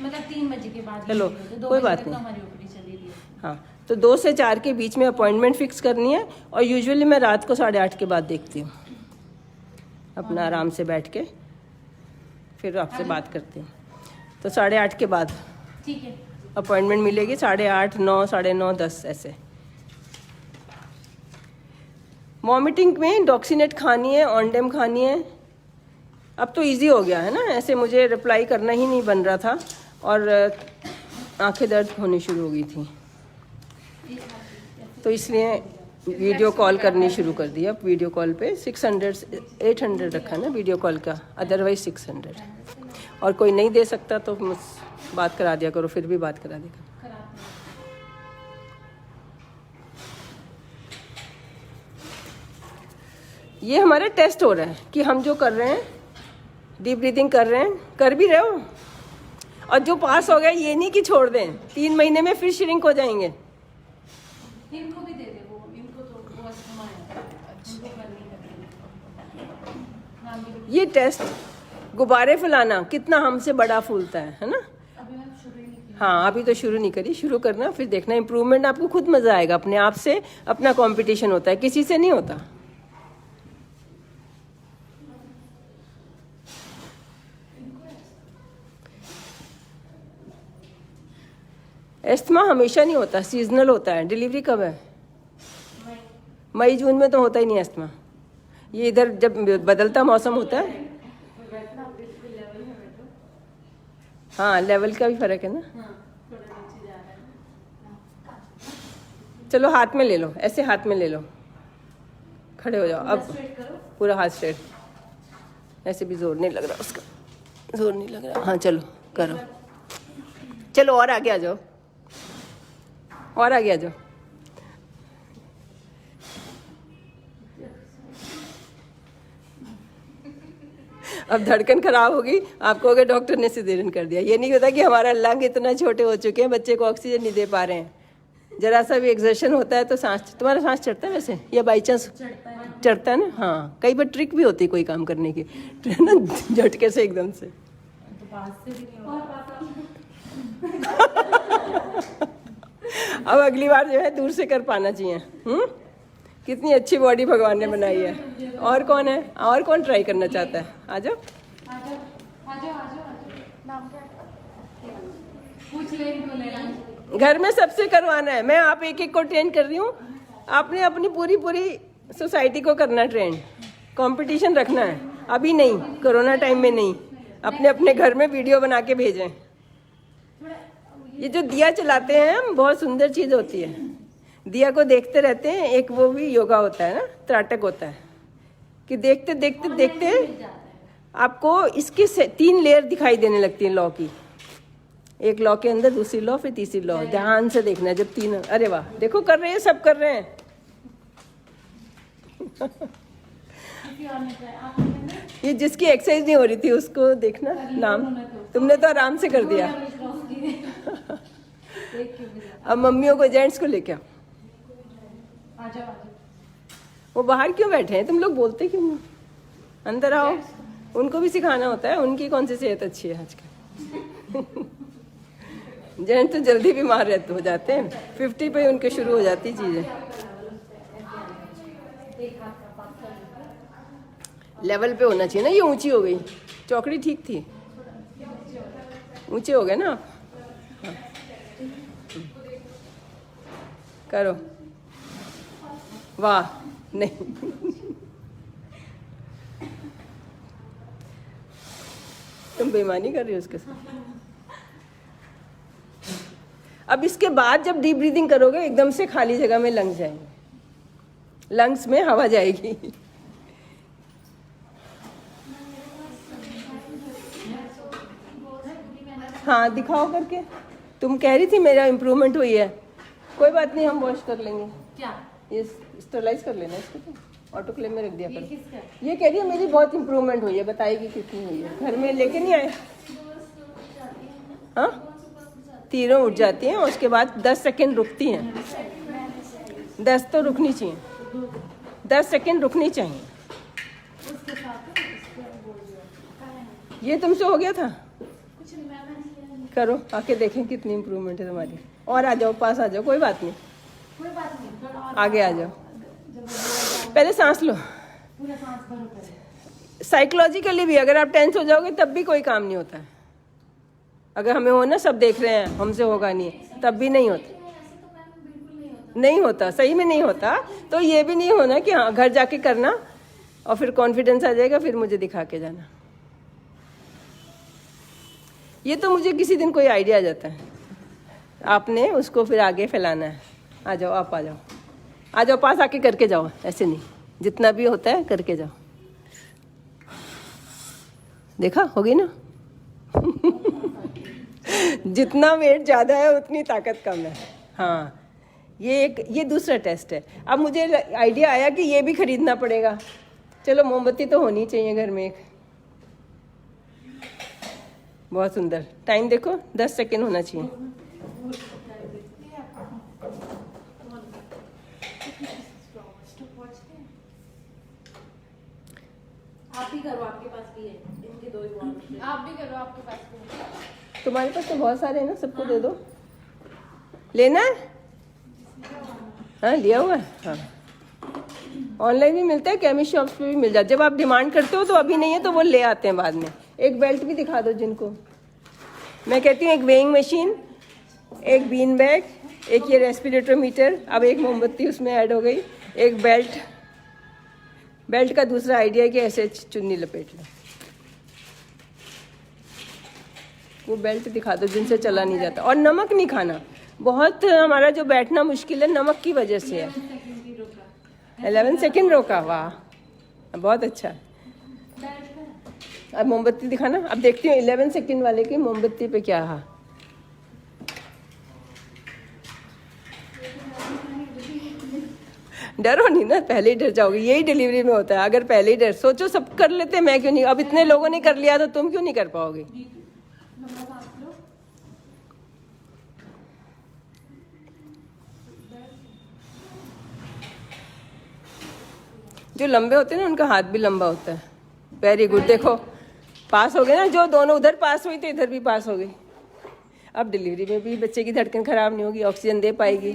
मतलब 3 बजे के बाद। चलो कोई बात नहीं। हमारी ओपीडी चली रही है। हाँ तो 2 से 4 के बीच में अपॉइंटमेंट फिक्स करनी है। और यूजुअली मैं रात को 8:30 के बाद देखती हूँ, अपना आराम से बैठ के फिर आपसे बात करते हैं। तो 8:30 के बाद ठीक है अपॉइंटमेंट मिलेगी। 8:30, 9, 9:30, 10 ऐसे। वॉमिटिंग में डॉक्सीनेट खानी है, ऑनडेम खानी है। अब तो इजी हो गया है ना, ऐसे मुझे रिप्लाई करना ही नहीं बन रहा था और आंखें दर्द होनी शुरू हो गई थी, तो इसलिए वीडियो कॉल करनी शुरू कर दी। अब वीडियो कॉल पे 800 रखा ना वीडियो कॉल का, अदरवाइज 600। और कोई नहीं दे सकता तो बात करा दिया करो, फिर भी बात करा देगा। ये हमारा टेस्ट हो रहा है कि हम जो कर रहे हैं, डीप ब्रीदिंग कर रहे हैं, कर भी रहे हो। और जो पास हो गया ये नहीं कि छोड़ दें, 3 महीने में फिर श्रिंक हो जाएंगे। इनको भी दे दे वो, इनको तो वो अस्थमा है, उनको करनी है। ये टेस्ट गुब्बारे फैलाना कितना हमसे बड़ा फूलता है ना। अभी हम शुरू ही नहीं किया। हाँ अभी तो शुरू नहीं करी, शुरू करना फिर देखना इम्प्रूवमेंट। आपको खुद मजा आएगा, अपने आप से अपना कंपटीशन होता है, किसी से नहीं होता। एस्थमा हमेशा नहीं होता, सीजनल होता है। डिलीवरी कब है? मई जून में तो होता ही नहीं एस्थमा। ये इधर जब बदलता मौसम होता है। हाँ लेवल का भी फर्क है ना। चलो हाथ में ले लो, ऐसे हाथ में ले लो, खड़े हो जाओ। अब पूरा हाथ स्ट्रेट, ऐसे भी जोर नहीं लग रहा उसका, जोर नहीं लग रहा। हाँ चलो करो, चलो और आगे आ जाओ, और आगे आ जाओ। अब धड़कन खराब होगी, आप कहोगे डॉक्टर ने सिजेरियन कर दिया। ये नहीं होता कि हमारा लंग इतना छोटे हो चुके हैं, बच्चे को ऑक्सीजन नहीं दे पा रहे हैं। जरा सा भी एक्सर्शन होता है तो सांस, तुम्हारा सांस चढ़ता है वैसे या बाई चांस चढ़ता है ना? हाँ कई बार ट्रिक भी होती है कोई काम करने की ना, झटके से एकदम से। अब अगली बार जो है दूर से कर पाना चाहिए। कितनी अच्छी बॉडी भगवान ने बनाई है। और कौन है, और कौन ट्राई करना चाहता है? आ जाओ घर में सबसे करवाना है। मैं आप एक एक को ट्रेन कर रही हूँ, आपने अपनी पूरी सोसाइटी को करना ट्रेन। कंपटीशन रखना है, अभी नहीं, कोरोना टाइम में नहीं, अपने अपने घर में वीडियो बना के भेजें। ये जो दिया चलाते हैं हम, बहुत सुंदर चीज होती है। दिया को देखते रहते हैं, एक वो भी योगा होता है ना, त्राटक होता है कि देखते देखते देखते आपको इसकी 3 लेयर दिखाई देने लगती है लॉ की। एक लॉ के अंदर दूसरी लॉ, फिर तीसरी लॉ। ध्यान से देखना जब 3, अरे वाह देखो कर रहे हैं, सब कर रहे हैं। ये जिसकी एक्सरसाइज नहीं हो रही थी उसको देखना, नाम तुमने तो आराम से कर दिया। अब मम्मियों को, जेंट्स को लेके आओ। वो बाहर क्यों बैठे हैं? तुम लोग बोलते क्यों नहीं? अंदर आओ, उनको भी सिखाना होता है। उनकी कौन सी सेहत अच्छी है आजकल? जेंट्स तो जल्दी बीमार रहते हो जाते हैं, 50 पे उनके शुरू हो जाती चीजें। लेवल पे होना चाहिए ना। ये ऊंची हो गई, चौकड़ी ठीक थी, ऊंचे हो गए ना आप। हाँ। करो, वाह नहीं तुम बेईमानी कर रही हो उसके साथ। अब इसके बाद जब डीप ब्रीदिंग करोगे, एकदम से खाली जगह में लंग्स जाएंगे, लंग्स में हवा जाएगी। हाँ दिखाओ करके। तुम कह रही थी मेरा इम्प्रूवमेंट हुई है, कोई बात नहीं, हम वॉश कर लेंगे। क्या ये स्टरलाइज कर लेना इसको, तो ऑटोक्लेव में रख दिया करो। ये कह रही है मेरी बहुत इम्प्रूवमेंट हुई है, बताएगी कितनी हुई है। घर में लेके नहीं आए? हाँ तीनों उठ जाती हैं, उसके बाद 10 सेकंड रुकती हैं। 10 तो रुकनी चाहिए, 10 सेकंड रुकनी चाहिए। ये तुमसे हो गया था? करो, आके देखें कितनी इम्प्रूवमेंट है तुम्हारी। और आ जाओ, पास आ जाओ, कोई बात नहीं, आगे आ जाओ। पहले सांस लो। साइकोलॉजिकली भी अगर आप टेंस हो जाओगे तब भी कोई काम नहीं होता है। अगर हमें हो ना, सब देख रहे हैं, हमसे होगा नहीं, तब भी नहीं होता, नहीं होता, सही में नहीं होता। तो ये भी नहीं होना कि हाँ घर जाके करना और फिर कॉन्फिडेंस आ जाएगा, फिर मुझे दिखा के जाना। ये तो मुझे किसी दिन कोई आइडिया आ जाता है, आपने उसको फिर आगे फैलाना है। आ जाओ, आप आ जाओ, आ जाओ, पास आके करके जाओ, ऐसे नहीं, जितना भी होता है करके जाओ। देखा, होगी ना? जितना वेट ज़्यादा है उतनी ताकत कम है। हाँ, ये दूसरा टेस्ट है। अब मुझे आइडिया आया कि ये भी खरीदना पड़ेगा। चलो, मोमबत्ती तो होनी चाहिए घर में एक। बहुत सुंदर। टाइम देखो, 10 सेकेंड होना चाहिए। आप ही करो, आपके पास भी है, इनके 2 ही बॉल। आप भी करो, आपके पास भी है। तुम्हारे पास तो बहुत सारे हैं ना, सबको दे दो। लेना है? हाँ, लिया हुआ है। हाँ, ऑनलाइन भी मिलता है, केमिस्ट शॉप्स पे भी मिल जाता है। जब आप डिमांड करते हो तो अभी नहीं है तो वो ले आते हैं बाद में। एक बेल्ट भी दिखा दो जिनको। मैं कहती हूँ एक वेइंग मशीन, एक बीन बैग, एक ये रेस्पिरेटर मीटर, अब एक मोमबत्ती उसमें ऐड हो गई, एक बेल्ट। बेल्ट का दूसरा आइडिया है कि ऐसे चुन्नी लपेट लो। वो बेल्ट दिखा दो जिनसे चला नहीं जाता। और नमक नहीं खाना, बहुत हमारा जो बैठना मुश्किल है नमक की वजह से है। 11 सेकेंड रोका, वाह, बहुत अच्छा। अब मोमबत्ती दिखाना। अब देखती हूँ 11 सेकेंड वाले की मोमबत्ती पे क्या है। डरो नहीं ना, पहले ही डर जाओगे। यही डिलीवरी में होता है, अगर पहले ही डर, सोचो सब कर लेते, मैं क्यों नहीं? अब इतने लोगों ने कर लिया तो तुम क्यों नहीं कर पाओगे? जो लंबे होते हैं ना उनका हाथ भी लंबा होता है। वेरी गुड, देखो पास हो गए ना। जो दोनों उधर पास हुई तो इधर भी पास हो गई। अब डिलीवरी में भी बच्चे की धड़कन खराब नहीं होगी, ऑक्सीजन दे पाएगी।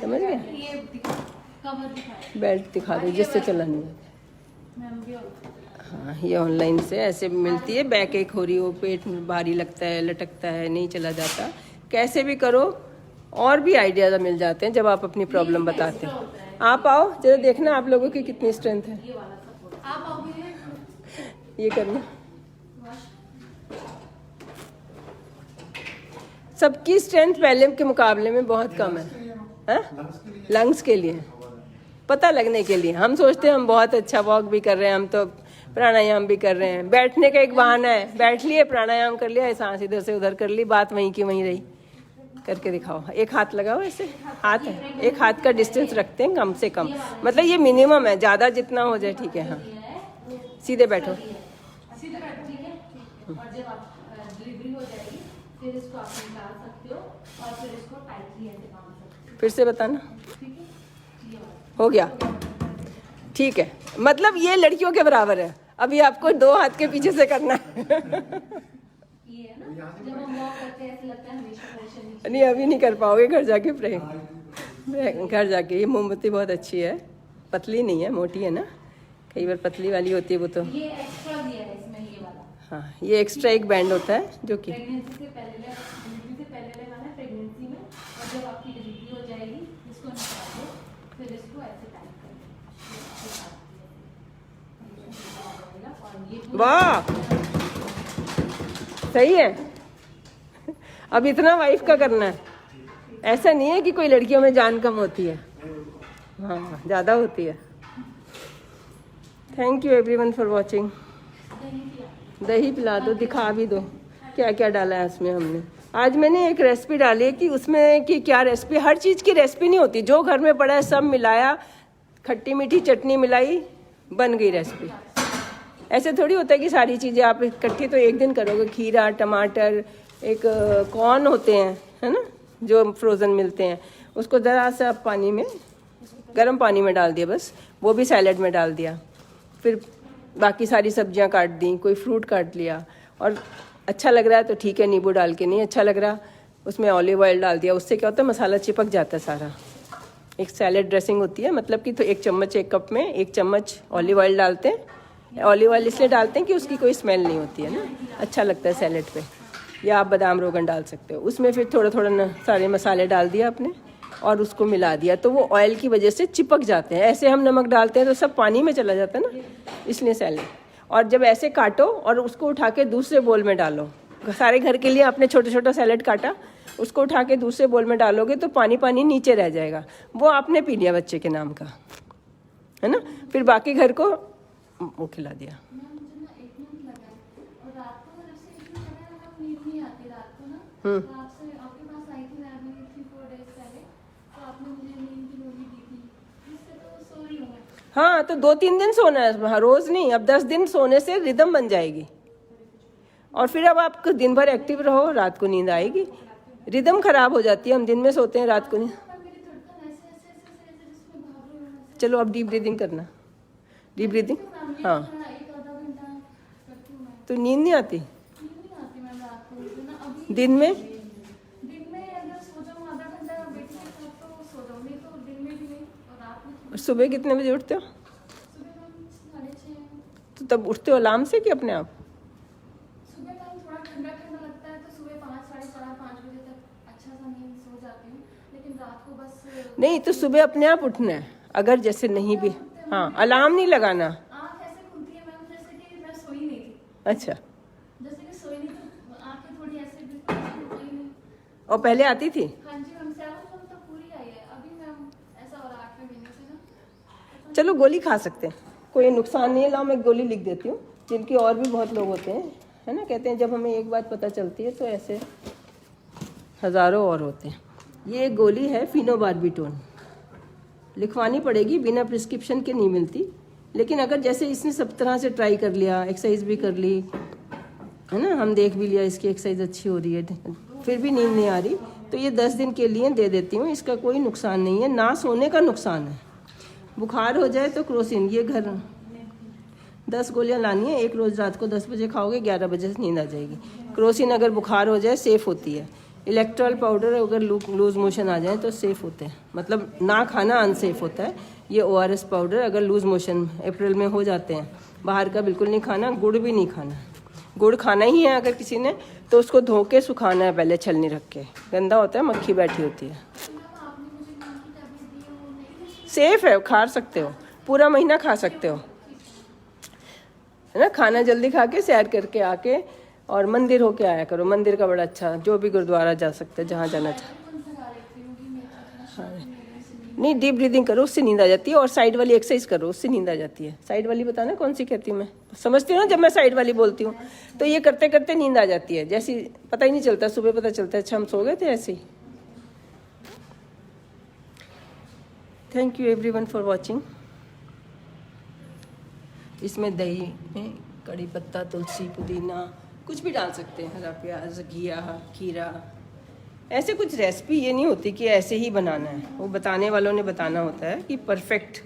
समझ गए? बेल्ट दिखा दो जिससे चला नहीं जाता। हाँ, ये ऑनलाइन से ऐसे मिलती है। बैक एक हो रही हो, पेट भारी लगता है, लटकता है, नहीं चला जाता, कैसे भी करो और भी आइडियाज मिल जाते हैं जब आप अपनी प्रॉब्लम बताते हैं। आप आओ जरा, देखना आप लोगों की कितनी स्ट्रेंथ है। ये करना, सबकी स्ट्रेंथ पहले के मुकाबले में बहुत कम है। लंग्स के लिए, पता लगने के लिए। हम सोचते हैं हम बहुत अच्छा वॉक भी कर रहे हैं, हम तो प्राणायाम भी कर रहे हैं। बैठने का एक बहाना है, बैठ लिए, प्राणायाम कर लिया, सांस इधर से उधर कर ली, बात वहीं की वहीं रही। करके दिखाओ। एक हाथ लगाओ, ऐसे हाथ है, एक हाथ का डिस्टेंस रखते हैं कम से कम, मतलब ये मिनिमम है, ज़्यादा जितना हो जाए ठीक है। हाँ, सीधे बैठो। फिर से बताना। हो गया, ठीक है। मतलब ये लड़कियों के बराबर है। अभी आपको 2 हाथ के पीछे से करना है। नहीं, अभी नहीं कर पाओगे, घर जाके घर जाके। ये मोमबत्ती बहुत अच्छी है, पतली नहीं है, मोटी है ना। कई बार पतली वाली होती है वो तो। ये एक्स्ट्रा दिया है इसमें, ये वाला। हाँ, ये एक्स्ट्रा एक बैंड होता है जो कि प्रेगनेंसी से पहले लगाना है, प्रेगनेंसी में, और जब आपकी डिलीवरी हो जाएगी इसको निकाल दो, फिर इसको ऐसे टाइट कर दो। वाह, सही है। अब इतना वाइफ का करना है। ऐसा नहीं है कि कोई लड़कियों में जान कम होती है, हाँ ज़्यादा होती है। Thank you everyone for watching. दही पिला दो, दिखा भी दो क्या क्या डाला है उसमें हमने। आज मैंने एक रेसिपी डाली है कि उसमें कि क्या रेसिपी, हर चीज़ की रेसिपी नहीं होती, जो घर में पड़ा है सब मिलाया, खट्टी मीठी चटनी मिलाई, बन गई रेसिपी। ऐसे थोड़ी होता है कि सारी चीज़ें आप इकट्ठी तो एक दिन करोगे। खीरा, टमाटर, एक कॉर्न होते हैं, है ना, जो फ्रोज़न मिलते हैं, उसको ज़रा सा पानी में, गर्म पानी में डाल दिया बस, वो भी सैलेड में डाल दिया। फिर बाकी सारी सब्जियां काट दी, कोई फ्रूट काट लिया, और अच्छा लग रहा है तो ठीक है, नींबू डाल के, नहीं अच्छा लग रहा उसमें ऑलिव ऑयल डाल दिया। उससे क्या होता है, मसाला चिपक जाता है सारा। एक सैलेड ड्रेसिंग होती है, मतलब कि तो 1 चम्मच, 1 कप में 1 चम्मच ऑलिव ऑयल डालते हैं। ऑलिव ऑयल इसलिए डालते हैं कि उसकी कोई स्मेल नहीं होती है ना, अच्छा लगता है सैलेड पे। या आप बादाम रोगन डाल सकते हो उसमें। फिर थोड़ा थोड़ा सारे मसाले डाल दिया आपने और उसको मिला दिया, तो वो ऑयल की वजह से चिपक जाते हैं। ऐसे हम नमक डालते हैं तो सब पानी में चला जाता है ना, इसलिए सैलेड। और जब ऐसे काटो और उसको उठा के दूसरे बोल में डालो, सारे घर के लिए आपने छोटा छोटा सैलेड काटा, उसको उठा के दूसरे बोल में डालोगे तो पानी पानी नीचे रह जाएगा, वो आपने पी लिया बच्चे के नाम का, है ना। फिर बाकी घर को वो खिला दिया। हाँ, तो 2-3 दिन सोना है, रोज नहीं। अब 10 दिन सोने से रिदम बन जाएगी, और फिर अब आप दिन भर एक्टिव रहो, रात को नींद आएगी। रिदम खराब हो जाती है, हम दिन में सोते हैं, रात को नहीं। चलो अब डीप ब्रीदिंग करना, डीप ब्रीदिंग। हाँ, तो नींद नहीं आती दिन में? सुबह कितने बजे उठते हो? तो तब उठते हो अलार्म से कि अपने आप? सुबह टाइम थोड़ा ठंडा ठंडा लगता है तो सुबह 5, साढ़े 4, 5 बजे तक अच्छा सा नींद सो जाती हूँ, लेकिन रात को बस नहीं, तो सुबह अपने आप उठना है। अगर जैसे नहीं भी, हाँ, अलार्म नहीं लगाना। आँख ऐसे खुलती है मैम जैसे कि मैं सोई नहीं थी। अच्छा, जैसे कि सोई नहीं तो आँखें थोड़ी ऐसे बिल्कुल खुली नहीं। और पहले आती थी? हाँ जी मैम, 7 मंथ तो पूरी आई है अभी मैम, ऐसा हो रहा 8वें महीने से ना। चलो गोली खा सकते हैं, कोई नुकसान नहीं है। लाओ मैं गोली लिख देती हूँ, जिनकी और भी बहुत लोग होते हैं, है ना। कहते हैं जब हमें एक बात पता चलती है तो ऐसे हज़ारों और होते हैं। ये एक गोली है फिनोबार्बिटोन, लिखवानी पड़ेगी, बिना प्रिस्क्रिप्शन के नहीं मिलती। लेकिन अगर जैसे इसने सब तरह से ट्राई कर लिया, एक्सरसाइज भी कर ली, है ना, हम देख भी लिया इसकी एक्सरसाइज अच्छी हो रही है, फिर भी नींद नहीं आ रही, तो ये 10 दिन के लिए दे देती हूँ। इसका कोई नुकसान नहीं है, ना सोने का नुकसान है। बुखार हो जाए तो क्रोसिन, ये घर 10 गोलियां लानी है, एक रोज़ रात को 10 बजे खाओगे, 11 बजे से नींद आ जाएगी। क्रोसिन अगर बुखार हो जाए सेफ़ होती है। इलेक्ट्रॉल पाउडर अगर लूज मोशन आ जाए तो सेफ़ होते हैं, मतलब ना खाना अनसेफ होता है। ये ORS पाउडर अगर लूज मोशन अप्रैल में हो जाते हैं, बाहर का बिल्कुल नहीं खाना, गुड़ भी नहीं खाना। गुड़ खाना ही है अगर किसी ने तो उसको धो के सुखाना है पहले, छलनी रख के, गंदा होता है, मक्खी बैठी होती है। सेफ है, खा सकते हो, पूरा महीना खा सकते हो, है ना। खाना जल्दी खा के सैर करके आके और मंदिर होके आया करो। मंदिर का बड़ा अच्छा, जो भी गुरुद्वारा जा सकते हैं, जहाँ जाना चाहे। हाँ, नहीं, डीप ब्रीदिंग करो, उससे नींद आ जाती है। और साइड वाली एक्सरसाइज करो, उससे नींद आ जाती है। साइड वाली बताना कौन सी कहती हूँ मैं, समझती हूँ ना। जब मैं साइड वाली बोलती हूँ तो ये करते करते नींद आ जाती है, जैसी पता ही नहीं चलता, सुबह पता चलता है अच्छा हम सो गए थे, ऐसे ही। Thank you everyone for watching. इसमें दही में कड़ी पत्ता, तुलसी, पुदीना कुछ भी डाल सकते हैं, हरा प्याज, घिया, खीरा। ऐसे कुछ रेसिपी ये नहीं होती कि ऐसे ही बनाना है, वो बताने वालों ने बताना होता है कि परफेक्ट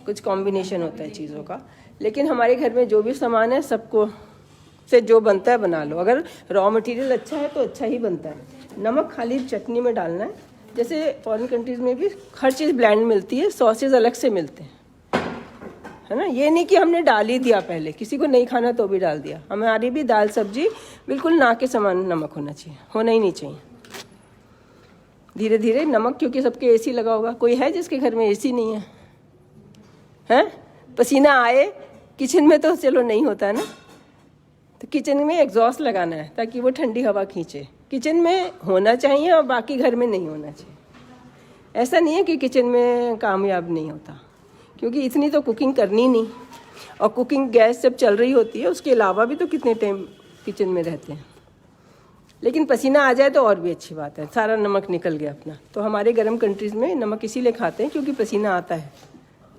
कुछ कॉम्बिनेशन होता है चीज़ों का। लेकिन हमारे घर में जो भी सामान है सबको से जो बनता है बना लो। अगर रॉ मटेरियल अच्छा है तो अच्छा ही बनता है। नमक खाली चटनी में डालना है, जैसे फॉरेन कंट्रीज़ में भी हर चीज़ ब्लेंड मिलती है, सॉसेज अलग से मिलते हैं, है ना। ये नहीं कि हमने डाल ही दिया पहले, किसी को नहीं खाना तो भी डाल दिया। हमारी भी दाल सब्जी बिल्कुल ना के समान नमक होना चाहिए, होना ही नहीं चाहिए। धीरे धीरे नमक, क्योंकि सबके AC लगा होगा, कोई है जिसके घर में AC नहीं है? हैं? पसीना आए किचन में तो चलो नहीं होता है ना, तो किचन में एग्जॉस्ट लगाना है ताकि वो ठंडी हवा खींचे। किचन में होना चाहिए और बाकी घर में नहीं होना चाहिए। ऐसा नहीं है कि किचन में कामयाब नहीं होता, क्योंकि इतनी तो कुकिंग करनी नहीं, और कुकिंग गैस जब चल रही होती है उसके अलावा भी तो कितने टाइम किचन में रहते हैं। लेकिन पसीना आ जाए तो और भी अच्छी बात है, सारा नमक निकल गया अपना। तो हमारे गर्म कंट्रीज़ में नमक इसीलिए खाते हैं क्योंकि पसीना आता है,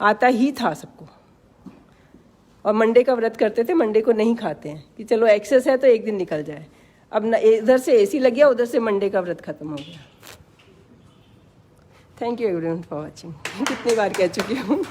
आता ही था सबको। और मंडे का व्रत करते थे, मंडे को नहीं खाते हैं कि चलो एक्सेस है तो एक दिन निकल जाए। अब न इधर से एसी लग गया, उधर से मंडे का व्रत खत्म हो गया। Thank you everyone for watching. कितनी बार कह चुकी हूँ।